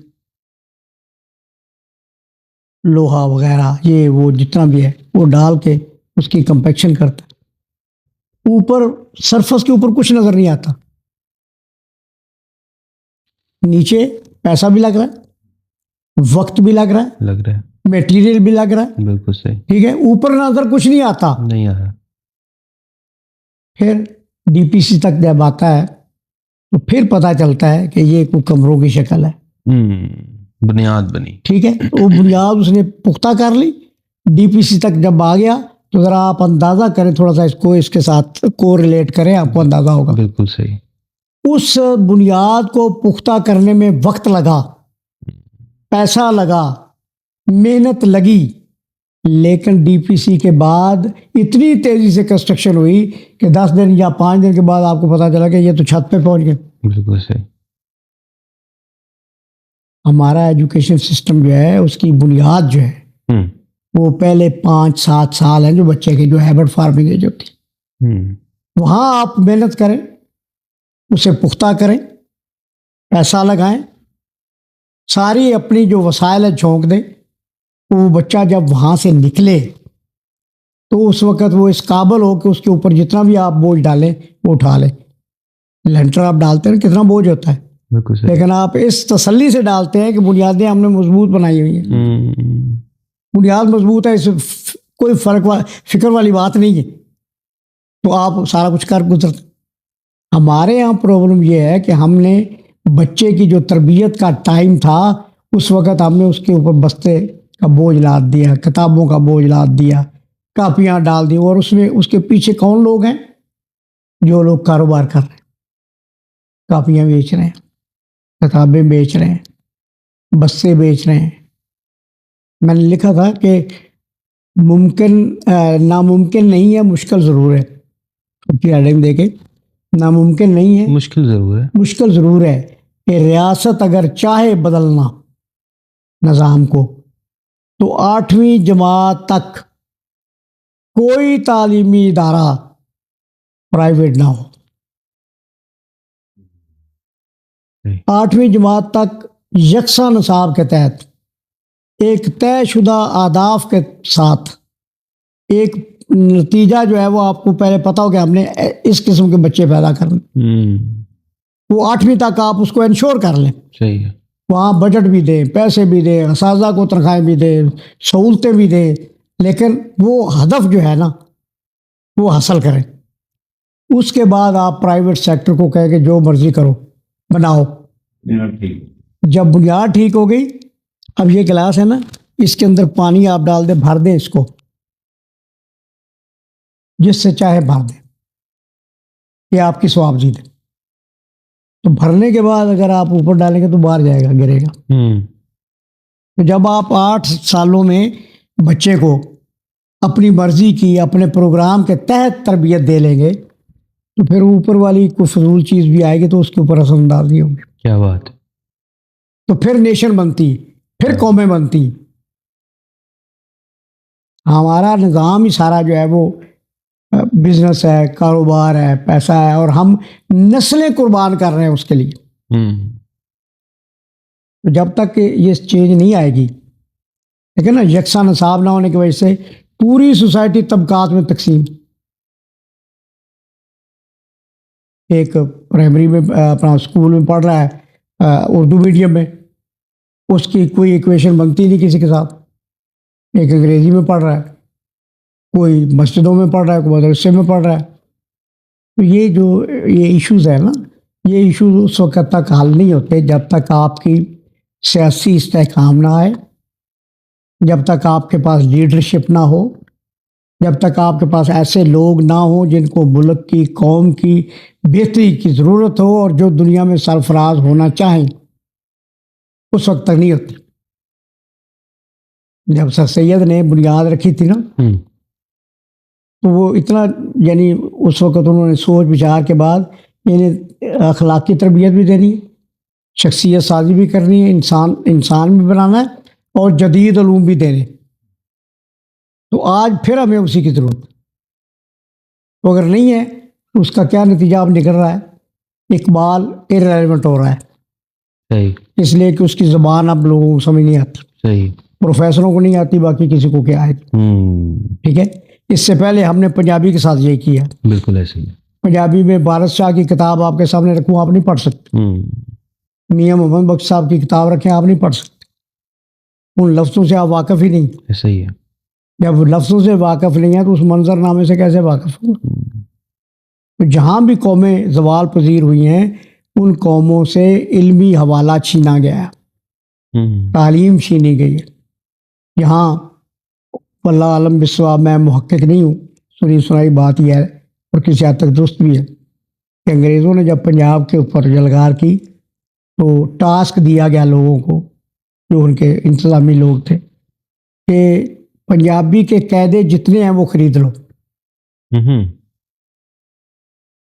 لوہا وغیرہ، یہ وہ جتنا بھی ہے وہ ڈال کے اس کی کمپیکشن کرتا ہے. اوپر سرفس کے اوپر کچھ نظر نہیں آتا، نیچے پیسہ بھی لگ رہا ہے، وقت بھی لگ رہا ہے، میٹیریل بھی لگ رہا ہے. بالکل صحیح. ٹھیک ہے. اوپر نظر کچھ نہیں آتا، نہیں آ رہا. پھر ڈی پی سی تک جب آتا ہے تو پھر پتہ چلتا ہے کہ یہ کوئی کمروں کی شکل ہے، بنیاد بنی. ٹھیک ہے. وہ بنیاد اس نے پختہ کر لی. ڈی پی سی تک جب آ گیا تو ذرا آپ اندازہ کریں، تھوڑا سا اس کے ساتھ کو ریلیٹ کریں، آپ کو اندازہ ہوگا. بالکل صحیح. اس بنیاد کو پختہ کرنے میں وقت لگا، پیسہ لگا، محنت لگی، لیکن ڈی پی سی کے بعد اتنی تیزی سے کنسٹرکشن ہوئی کہ 10 دن یا 5 دن کے بعد آپ کو پتا چلا کہ یہ تو چھت پہ پہنچ گئے. بالکل صحیح. ہمارا ایجوکیشن سسٹم جو ہے اس کی بنیاد جو ہے وہ پہلے 5-7 سال ہیں جو بچے کی جو ہیبٹ فارمنگ ایج ہوتی ہے، وہاں آپ محنت کریں، اسے پختہ کریں، پیسہ لگائیں، ساری اپنی جو وسائل ہے جھونک دیں، وہ بچہ جب وہاں سے نکلے تو اس وقت وہ اس قابل ہو کہ اس کے اوپر جتنا بھی آپ بوجھ ڈالیں وہ اٹھا لیں. لینٹر آپ ڈالتے ہیں کتنا بوجھ ہوتا ہے، لیکن آپ اس تسلی سے ڈالتے ہیں کہ بنیادیں ہم نے مضبوط بنائی ہوئی ہیں، بنیاد مضبوط ہے، اس کوئی فکر والی بات نہیں ہے، تو آپ سارا کچھ کر گزرتے. ہمارے یہاں پرابلم یہ ہے کہ ہم نے بچے کی جو تربیت کا ٹائم تھا اس وقت ہم نے اس کے اوپر بستے کا بوجھ لاد دیا، کتابوں کا بوجھ لاد دیا، کاپیاں ڈال دی، اور اس میں اس کے پیچھے کون لوگ ہیں؟ جو لوگ کاروبار کر رہے ہیں، کاپیاں بیچ رہے ہیں، کتابیں بیچ رہے ہیں، بستے بیچ رہے ہیں. میں نے لکھا تھا کہ ناممکن نہیں ہے، مشکل ضرور ہے. ہیڈنگ دیکھیں، ناممکن نہیں ہے، مشکل ضرور ہے کہ ریاست اگر چاہے بدلنا نظام کو تو 8ویں جماعت تک کوئی تعلیمی ادارہ پرائیویٹ نہ ہو. 8ویں جماعت تک یکساں نصاب کے تحت ایک طے شدہ اہداف کے ساتھ ایک نتیجہ جو ہے وہ آپ کو پہلے پتا ہو کہ ہم نے اس قسم کے بچے پیدا کرنے، وہ 8ویں تک آپ اس کو انشور کر لیں. صحیح ہے. وہاں بجٹ بھی دیں، پیسے بھی دیں، اساتذہ کو تنخواہیں بھی دیں، سہولتیں بھی دیں، لیکن وہ ہدف جو ہے نا وہ حاصل کریں. اس کے بعد آپ پرائیویٹ سیکٹر کو کہہ کہ جو مرضی کرو بناؤ. جب بنیاد ٹھیک ہو گئی، اب یہ گلاس ہے نا، اس کے اندر پانی آپ ڈال دیں، بھر دیں اس کو، جس سے چاہے بھر دیں، یہ آپ کی سوابزی ہے. تو بھرنے کے بعد اگر آپ اوپر ڈالیں گے تو باہر جائے گا، گرے گا. تو جب آپ 8 سالوں میں بچے کو اپنی مرضی کی اپنے پروگرام کے تحت تربیت دے لیں گے تو پھر اوپر والی کوئی فضول چیز بھی آئے گی تو اس کے اوپر اثر اندازی ہوگی. کیا بات. تو پھر نیشن بنتی، پھر قومیں بنتی. ہمارا نظام ہی سارا جو ہے وہ بزنس ہے، کاروبار ہے، پیسہ ہے، اور ہم نسلیں قربان کر رہے ہیں اس کے لیے. تو جب تک یہ چینج نہیں آئے گی، لیکن نا یکساں نصاب نہ ہونے کی وجہ سے پوری سوسائٹی طبقات میں تقسیم. ایک پرائمری میں اپنا اسکول میں پڑھ رہا ہے اردو میڈیم میں، اس کی کوئی ایکویشن بنتی نہیں کسی کے ساتھ. ایک انگریزی میں پڑھ رہا ہے، کوئی مسجدوں میں پڑھ رہا ہے، کوئی مدرسے میں پڑھ رہا ہے. تو یہ ایشوز ہے نا، یہ ایشوز اس وقت تک حل نہیں ہوتے جب تک آپ کی سیاسی استحکام نہ آئے، جب تک آپ کے پاس لیڈرشپ نہ ہو، جب تک آپ کے پاس ایسے لوگ نہ ہوں جن کو ملک کی، قوم کی بہتری کی ضرورت ہو اور جو دنیا میں سرفراز ہونا چاہیں، اس وقت تک نہیں ہوتی. جب سر سید نے بنیاد رکھی تھی نا تو وہ اتنا، یعنی اس وقت انہوں نے سوچ بچار کے بعد یعنی اخلاقی تربیت بھی دینی ہے، شخصیت سازی بھی کرنی ہے، انسان بھی بنانا ہے، اور جدید علوم بھی دینے. تو آج پھر ہمیں اسی کی ضرورت ہے. تو اگر نہیں ہے تو اس کا کیا نتیجہ اب نکل رہا ہے؟ اقبال ارریلیونٹ ہو رہا ہے. صحیح. اس لیے کہ اس کی زبان اب لوگوں کو سمجھ نہیں آتی. صحیح. پروفیسروں کو نہیں آتی، باقی کسی کو کیا ہے. ٹھیک ہے. اس سے پہلے ہم نے پنجابی کے ساتھ یہ کیا. بالکل ایسے ہی. پنجابی میں بھارت شاہ کی کتاب آپ کے سامنے رکھوں، آپ نہیں پڑھ سکتے. میاں محمد بخش صاحب کی کتاب رکھیں، آپ نہیں پڑھ سکتے. ان لفظوں سے آپ واقف ہی نہیں. ایسا ہی ہے. جب لفظوں سے واقف نہیں ہیں تو اس منظر نامے سے کیسے واقف ہوں؟ تو جہاں بھی قومیں زوال پذیر ہوئی ہیں ان قوموں سے علمی حوالہ چھینا گیا ہے، تعلیم چھینی گئی ہے. یہاں واللہ عالم بالصواب، میں محقق نہیں ہوں، سنی سنائی بات یہ ہے اور کسی حد تک درست بھی ہے کہ انگریزوں نے جب پنجاب کے اوپر جلگار کی تو ٹاسک دیا گیا لوگوں کو جو ان کے انتظامی لوگ تھے کہ پنجابی کے قیدے جتنے ہیں وہ خرید لو،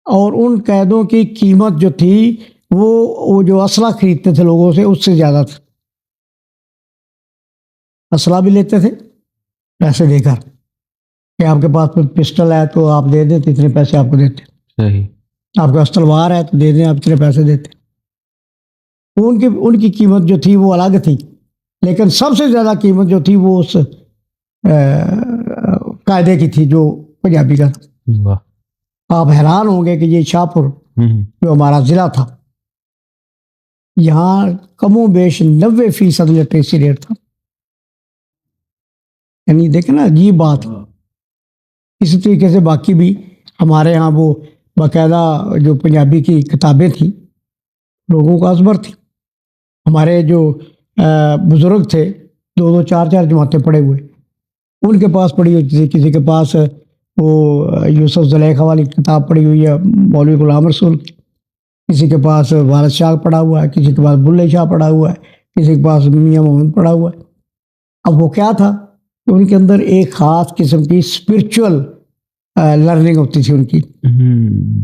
اور ان قیدوں کی قیمت جو تھی وہ جو اسلحہ خریدتے تھے لوگوں سے اس سے زیادہ تھا. اسلحہ بھی لیتے تھے پیسے دے کر کہ آپ کے پاس پسٹل ہے تو آپ دے دیں تو اتنے پیسے آپ کو دیتے. صحیح. آپ کے پاس تلوار ہے تو دے دیں، آپ اتنے پیسے دیتے. ان کی قیمت جو تھی وہ الگ تھی، لیکن سب سے زیادہ قیمت جو تھی وہ اس قاعدے کی تھی جو پنجابی کا تھا. واہ. آپ حیران ہوں گے کہ یہ شاہپور جو ہمارا ضلع تھا، یہاں کم و بیش 90% لٹریسی ریٹ تھا. یعنی دیکھیں نا عجیب بات. اسی طریقے سے باقی بھی ہمارے ہاں وہ باقاعدہ جو پنجابی کی کتابیں تھیں لوگوں کو ازبر تھی. ہمارے جو بزرگ تھے 2 4 جماعتیں پڑھے ہوئے، ان کے پاس پڑھی ہوئی تھی. کسی کے پاس وہ یوسف زلیخا والی کتاب پڑھی ہوئی ہے مولوی غلام رسول کی، کسی کے پاس وارث شاہ پڑھا ہوا ہے، کسی کے پاس بلے شاہ پڑھا ہوا ہے، کسی کے پاس میاں محمد پڑھا ہوا ہے. اب وہ کیا تھا کہ ان کے اندر ایک خاص قسم کی اسپرچول لرننگ ہوتی تھی ان کی.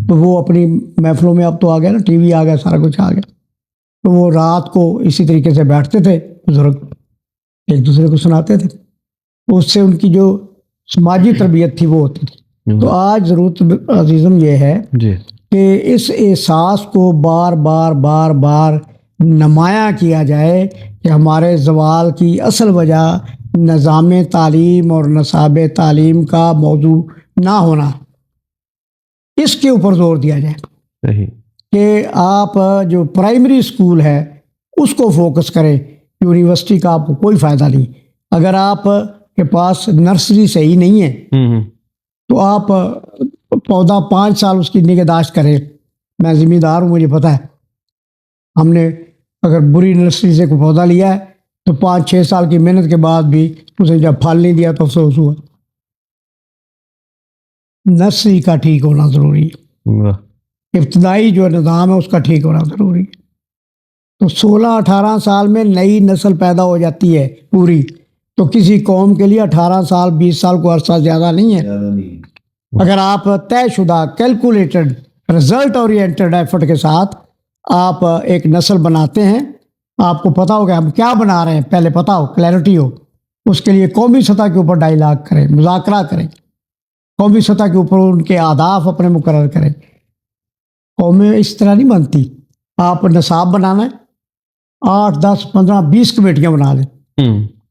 تو وہ اپنی محفلوں میں، اب تو آ گیا نا ٹی وی آ گیا، سارا کچھ آ گیا، تو وہ رات کو اسی طریقے سے بیٹھتے تھے بزرگ، ایک دوسرے کو سناتے تھے. تو اس سے ان کی جو سماجی تربیت تھی وہ ہوتی تھی. تو آج ضرورت عزیزم یہ ہے کہ اس احساس کو بار بار بار بار نمایاں کیا جائے کہ ہمارے زوال کی اصل وجہ نظام تعلیم اور نصاب تعلیم کا موضوع نہ ہونا، اس کے اوپر زور دیا جائے. صحیح. کہ آپ جو پرائمری اسکول ہے اس کو فوکس کریں. یونیورسٹی کا آپ کو کوئی فائدہ نہیں. اگر آپ کے پاس نرسری صحیح نہیں ہے تو آپ پودا 5 سال اس کی نگہداشت کریں. میں ذمہ دار ہوں، مجھے پتہ ہے. ہم نے اگر بری نرسری سے کوئی پودا لیا ہے تو 5 6 سال کی محنت کے بعد بھی اسے جب پھل نہیں دیا تو افسوس ہوا. نرسری کا ٹھیک ہونا ضروری ہے، ابتدائی جو نظام ہے اس کا ٹھیک ہونا ضروری ہے. تو 16 18 سال میں نئی نسل پیدا ہو جاتی ہے پوری. تو کسی قوم کے لیے 18 سال 20 سال کو عرصہ زیادہ نہیں ہے. اگر آپ طے شدہ کیلکولیٹڈ رزلٹ اورینٹڈ ایفرٹ کے ساتھ آپ ایک نسل بناتے ہیں، آپ کو پتہ ہوگا ہم کیا بنا رہے ہیں، پہلے پتہ ہو، کلیئرٹی ہو. اس کے لیے قومی سطح کے اوپر ڈائیلاگ کریں، مذاکرہ کریں، قومی سطح کے اوپر ان کے اہداف اپنے مقرر کریں. قومیں اس طرح نہیں بنتی. آپ نصاب بنانا ہے، 8 10 15 20 کمیٹیاں بنا لیں،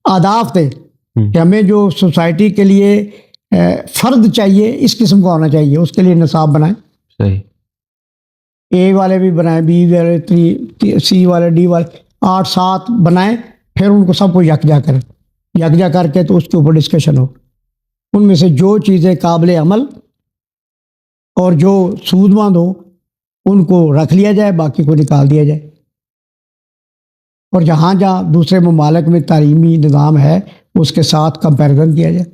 اہداف دیں کہ ہمیں جو سوسائٹی کے لیے فرد چاہیے اس قسم کا ہونا چاہیے، اس کے لیے نصاب بنائیں. صحیح. اے والے بھی بنائیں، بی والے، سی والے، ڈی والے، 8 7 بنائیں. پھر ان کو سب کو یکجا کریں. یکجا کر کے تو اس کے اوپر ڈسکشن ہو. ان میں سے جو چیزیں قابل عمل اور جو سود مند ہو ان کو رکھ لیا جائے، باقی کو نکال دیا جائے. اور جہاں جہاں دوسرے ممالک میں تعلیمی نظام ہے اس کے ساتھ کمپیریزن کیا جائے.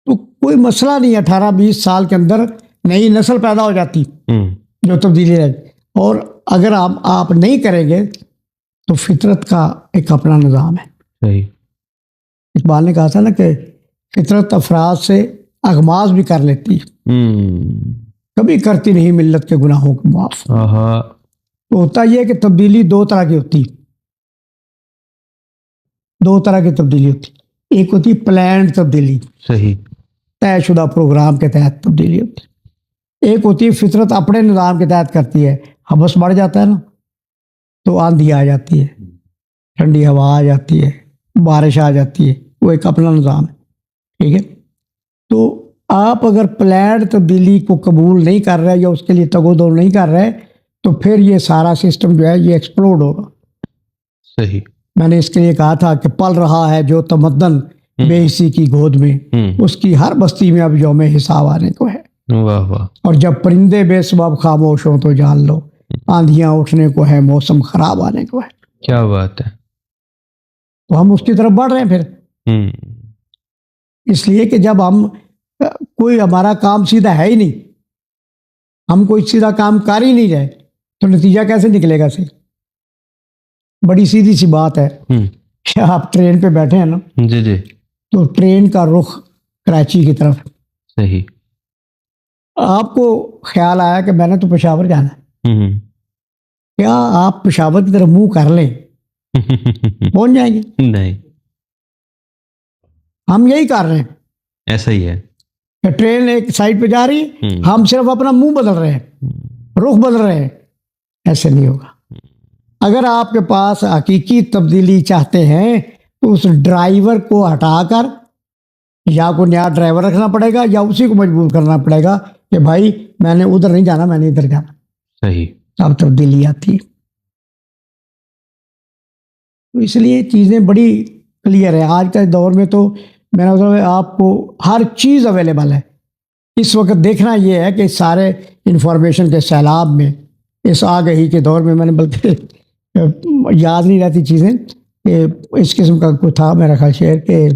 تو کوئی مسئلہ نہیں. 18 20 سال کے اندر نئی نسل پیدا ہو جاتی جو تبدیلی رہے. اور اگر آپ نہیں کریں گے تو فطرت کا ایک اپنا نظام ہے. صحیح. اقبال نے کہا تھا نا کہ فطرت افراد سے اغماض بھی کر لیتی ہے، کبھی کرتی نہیں ملت کے گناہوں کو معاف. تو ہوتا یہ کہ تبدیلی 2 طرح کی ہوتی، 2 طرح کی تبدیلی ہوتی. ایک ہوتی پلانڈ تبدیلی، صحیح، طے شدہ پروگرام کے تحت تبدیلی ہوتی. ایک ہوتی ہے فطرت اپنے نظام کے تحت کرتی ہے. حبس بڑھ جاتا ہے نا تو آندھی آ جاتی ہے، ٹھنڈی ہوا آ جاتی ہے، بارش آ جاتی ہے، وہ ایک اپنا نظام ہے. ٹھیک ہے. تو آپ اگر پلانڈ تبدیلی کو قبول نہیں کر رہے یا اس کے لیے تگ و دو نہیں کر رہے تو پھر یہ سارا سسٹم جو ہے یہ ایکسپلوڈ ہوگا. صحیح. میں نے اس کے لیے کہا تھا کہ پل رہا ہے جو تمدن بے حسی کی گود میں، اس کی ہر بستی میں اب یوم حساب آنے کو ہے. واہ واہ. اور جب پرندے بے سبب خاموش ہوں تو جان لو آندھیاں اٹھنے کو ہے، موسم خراب آنے کو ہے. کیا بات ہے. تو ہم اس کی طرف بڑھ رہے ہیں پھر. اس لیے کہ جب ہم کوئی ہمارا کام سیدھا ہے ہی نہیں، ہم کوئی سیدھا کام کر ہی نہیں رہے تو نتیجہ کیسے نکلے گا؟ بڑی سیدھی سی بات ہے کہ آپ ٹرین پہ بیٹھے ہیں نا، جی جی، تو ٹرین کا رخ کراچی کی طرف. صحیح. آپ کو خیال آیا کہ میں نے تو پشاور جانا ہے، کیا آپ پشاور کی طرف منہ کر لیں پہنچ جائیں گے؟ نہیں. ہم یہی کر رہے ہیں. ایسا ہی ہے. کہ ٹرین ایک سائڈ پہ جا رہی ہے, ہم صرف اپنا منہ بدل رہے ہیں, رخ بدل رہے ہیں. ایسے نہیں ہوگا. اگر آپ کے پاس حقیقی تبدیلی چاہتے ہیں تو اس ڈرائیور کو ہٹا کر یا کوئی نیا ڈرائیور رکھنا پڑے گا, یا اسی کو مجبور کرنا پڑے گا کہ بھائی میں نے ادھر نہیں جانا, میں نے ادھر جانا. صحیح. اب تبدیلی آتی ہے. تو اس لیے چیزیں بڑی کلیئر ہے. آج کے دور میں تو میرا مطلب ہے آپ کو ہر چیز اویلیبل ہے. اس وقت دیکھنا یہ ہے کہ سارے انفارمیشن کے سیلاب میں, اس آگہی کے دور میں, میں نے بلکہ یاد نہیں رہتی چیزیں کہ اس قسم کا کوئی تھا میرا خیال شعر کہ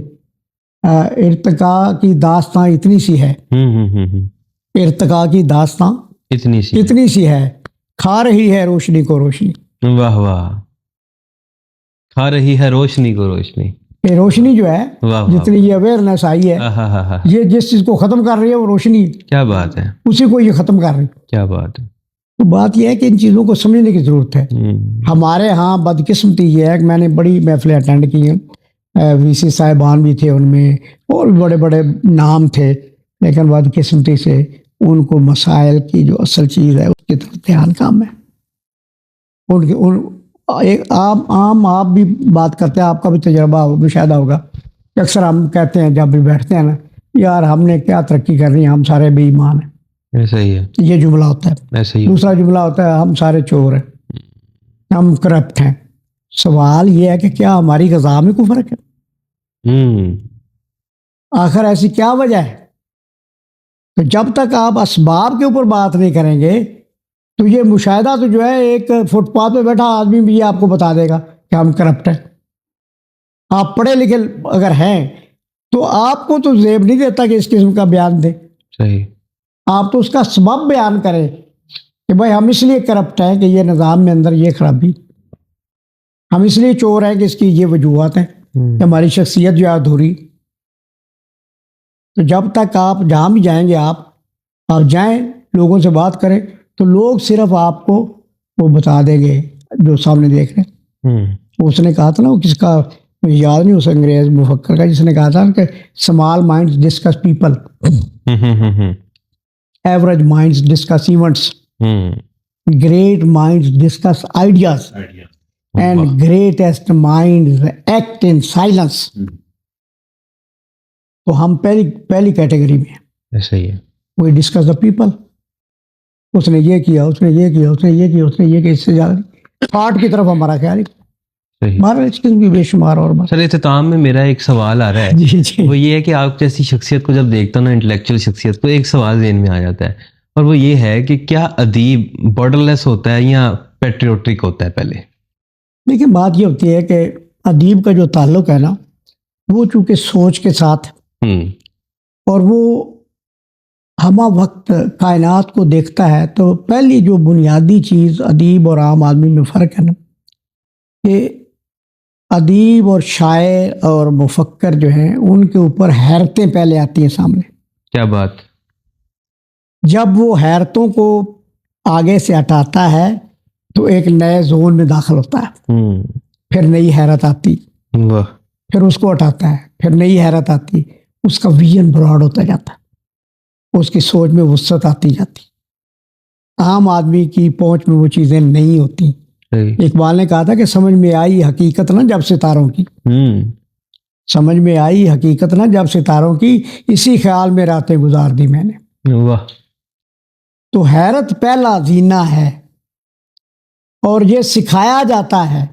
ارتقاء کی داستاں اتنی سی ہے, ارتقاء کی داستاں اتنی سی ہے, کھا رہی ہے روشنی کو روشنی. واہ واہ. کھا رہی ہے روشنی کو روشنی. یہ روشنی جو ہے جتنی یہ اویئرنیس آئی ہے, یہ جس چیز کو ختم کر رہی ہے وہ روشنی. کیا بات ہے. اسی کو یہ ختم کر رہی. کیا بات ہے. تو بات یہ ہے کہ ان چیزوں کو سمجھنے کی ضرورت ہے. ہمارے ہاں بدقسمتی یہ ہے کہ میں نے بڑی محفلیں اٹینڈ کی ہیں, وی سی صاحبان بھی تھے ان میں, اور بڑے بڑے نام تھے, لیکن بدقسمتی سے ان کو مسائل کی جو اصل چیز ہے اس کی طرف دھیان کم ہے. ایک عام آپ بھی بات کرتے ہیں, آپ کا بھی تجربہ مشاہدہ ہوگا کہ اکثر ہم کہتے ہیں جب بھی بیٹھتے ہیں نا, یار ہم نے کیا ترقی کرنی ہے, ہم سارے بے ایمان ہیں. ایسا ہی ہے. یہ جملہ ہوتا ہے. ایسا ہی. دوسرا جملہ ہوتا ہے ہم سارے چور ہیں, ہم کرپٹ ہیں. سوال یہ ہے کہ کیا ہماری غذا میں کوئی فرق ہے؟ آخر ایسی کیا وجہ ہے؟ تو جب تک آپ اسباب کے اوپر بات نہیں کریں گے تو یہ مشاہدہ تو جو ہے ایک فٹ پاتھ پہ بیٹھا آدمی بھی یہ آپ کو بتا دے گا کہ ہم کرپٹ ہیں. آپ پڑھے لکھے اگر ہیں تو آپ کو تو زیب نہیں دیتا کہ اس قسم کا بیان دیں. صحیح. آپ تو اس کا سبب بیان کریں کہ بھائی ہم اس لیے کرپٹ ہیں کہ یہ نظام میں اندر یہ خرابی, ہم اس لیے چور ہیں کہ اس کی یہ وجوہات ہیں کہ ہماری شخصیت جو ہے ادھوری. تو جب تک آپ جہاں بھی جائیں گے آپ جائیں لوگوں سے بات کریں تو لوگ صرف آپ کو وہ بتا دیں گے جو سامنے دیکھ رہے ہیں. اس نے کہا تھا نا, وہ کس کا مجھے یاد نہیں, اس انگریز مفکر کا, جس نے کہا تھا کہ small minds discuss people, average minds discuss events, great minds discuss ideas, and greatest minds act in silence. تو ہم پہلی کیٹیگری میں ہیں. ایسا ہی ہے. We discuss the people. اس نے یہ کیا, اس نے یہ کیا, اس نے یہ کیا, اس نے یہ کیا, اس سے زیادہ تھاٹ کی طرف ہمارا خیال ہے. بے شمار. اور سر اختتام میں میرا ایک سوال آ رہا ہے. جی. وہ یہ ہے کہ آپ جیسی شخصیت کو جب دیکھتا ہوں نا, انٹلیکچوئل شخصیت کو, ایک سوال ذہن میں آ جاتا ہے, اور وہ یہ ہے کہ کیا ادیب بارڈر لیس ہوتا ہے یا پیٹریوٹک ہوتا ہے پہلے؟ دیکھیں بات یہ ہوتی ہے کہ ادیب کا جو تعلق ہے نا, وہ چونکہ سوچ کے ساتھ اور وہ ہمہ وقت کائنات کو دیکھتا ہے, تو پہلی جو بنیادی چیز ادیب اور عام آدمی میں فرق ہے نا, کہ ادیب اور شاعر اور مفکر جو ہیں ان کے اوپر حیرتیں پہلے آتی ہیں سامنے. کیا بات. جب وہ حیرتوں کو آگے سے ہٹاتا ہے تو ایک نئے زون میں داخل ہوتا ہے. پھر نئی حیرت آتی, پھر اس کو ہٹاتا ہے, پھر نئی حیرت آتی, اس کا ویژن براڈ ہوتا جاتا ہے, اس کی سوچ میں وسعت آتی جاتی. عام آدمی کی پہنچ میں وہ چیزیں نہیں ہوتی. اقبال نے کہا تھا کہ سمجھ میں آئی حقیقت نہ جب ستاروں کی, سمجھ میں آئی حقیقت نہ جب ستاروں کی, اسی خیال میں راتیں گزار دی میں نے. واہ. تو حیرت پہلا زینہ ہے, اور یہ سکھایا جاتا ہے.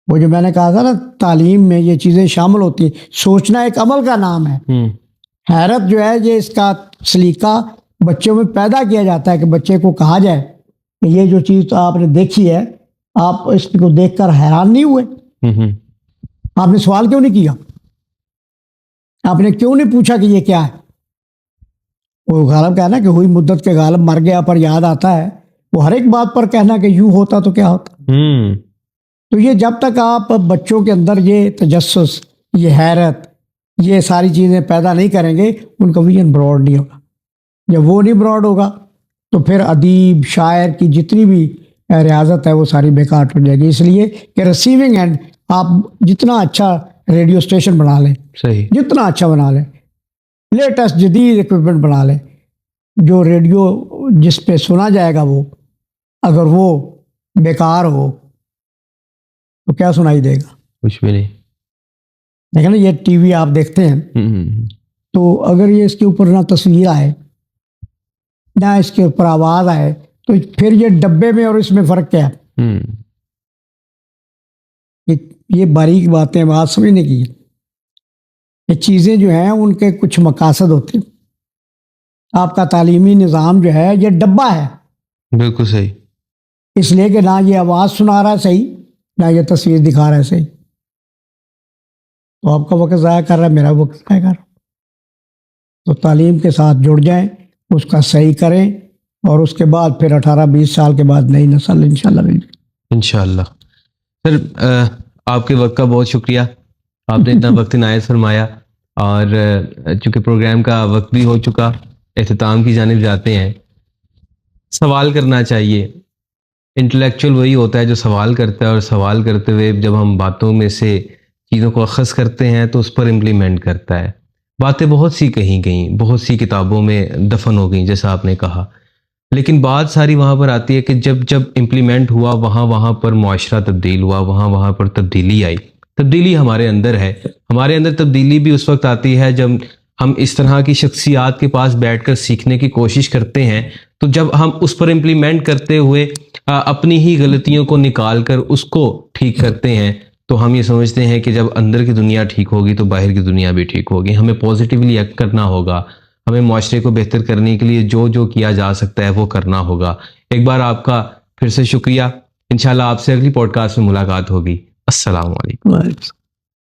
وہ جو میں نے کہا تھا نا, تعلیم میں یہ چیزیں شامل ہوتی ہیں. سوچنا ایک عمل کا نام ہے. حیرت جو ہے یہ اس کا سلیقہ بچوں میں پیدا کیا جاتا ہے کہ بچے کو کہا جائے کہ یہ جو چیز تو آپ نے دیکھی ہے, آپ اس کو دیکھ کر حیران نہیں ہوئے, آپ نے سوال کیوں نہیں کیا, آپ نے کیوں نہیں پوچھا کہ یہ کیا ہے. وہ غالب کہنا کہ ہوئی مدت کے غالب مر گیا پر یاد آتا ہے, وہ ہر ایک بات پر کہنا کہ یوں ہوتا تو کیا ہوتا. تو یہ جب تک آپ بچوں کے اندر یہ تجسس, یہ حیرت, یہ ساری چیزیں پیدا نہیں کریں گے, ان کا ویژن براڈ نہیں ہوگا. جب وہ نہیں براڈ ہوگا تو پھر ادیب شاعر کی جتنی بھی ریاضت ہے وہ ساری بیکار ہو جائے گی. اس لیے کہ ریسیونگ اینڈ آپ جتنا اچھا ریڈیو اسٹیشن بنا لیں, صحیح, جتنا اچھا بنا لیں, لیٹسٹ جدید اکوپمنٹ بنا لیں, جو ریڈیو جس پہ سنا جائے گا وہ اگر وہ بیکار ہو تو کیا سنائی دے گا؟ کچھ بھی نہیں. دیکھیں نا, یہ ٹی وی آپ دیکھتے ہیں تو اگر یہ اس کے اوپر نہ تصویر آئے نہ اس کے اوپر آواز آئے تو پھر یہ ڈبے میں اور اس میں فرق کیا ہے؟ یہ باریک باتیں بات سمجھنے کی. یہ چیزیں جو ہیں ان کے کچھ مقاصد ہوتے ہیں. آپ کا تعلیمی نظام جو ہے یہ ڈبہ ہے. بالکل صحیح. اس لیے کہ نہ یہ آواز سنا رہا ہے صحیح, نہ یہ تصویر دکھا رہا ہے صحیح. تو آپ کا وقت ضائع کر رہا ہے, میرا وقت ضائع کر رہا ہے. تو تعلیم کے ساتھ جڑ جائیں, اس کا صحیح کریں, اور اس کے بعد پھر 18-20 سال کے بعد نئی نسل انشاءاللہ مل جائے. انشاءاللہ. سر آپ کے وقت کا بہت شکریہ, آپ نے اتنا وقت عنایت فرمایا, اور چونکہ پروگرام کا وقت بھی ہو چکا, اختتام کی جانب جاتے ہیں. سوال کرنا چاہیے. انٹلیکچوئل وہی ہوتا ہے جو سوال کرتا ہے, اور سوال کرتے ہوئے جب ہم باتوں میں سے چیزوں کو اخذ کرتے ہیں تو اس پر امپلیمنٹ کرتا ہے. باتیں بہت سی کہیں گئیں, بہت سی کتابوں میں دفن ہو گئیں جیسا آپ نے کہا, لیکن بات ساری وہاں پر آتی ہے کہ جب امپلیمنٹ ہوا وہاں پر معاشرہ تبدیل ہوا, وہاں پر تبدیلی آئی. تبدیلی ہمارے اندر ہے. ہمارے اندر تبدیلی بھی اس وقت آتی ہے جب ہم اس طرح کی شخصیات کے پاس بیٹھ کر سیکھنے کی کوشش کرتے ہیں. تو جب ہم اس پر امپلیمنٹ کرتے ہوئے اپنی ہی غلطیوں کو نکال کر اس کو ٹھیک کرتے ہیں, تو ہم یہ سمجھتے ہیں کہ جب اندر کی دنیا ٹھیک ہوگی تو باہر کی دنیا بھی ٹھیک ہوگی. ہمیں پازیٹیولی ایکٹ کرنا ہوگا, ہمیں معاشرے کو بہتر کرنے کے لیے جو کیا جا سکتا ہے وہ کرنا ہوگا. ایک بار آپ کا پھر سے شکریہ. انشاءاللہ آپ سے اگلی پوڈ کاسٹ میں ملاقات ہوگی. السلام علیکم.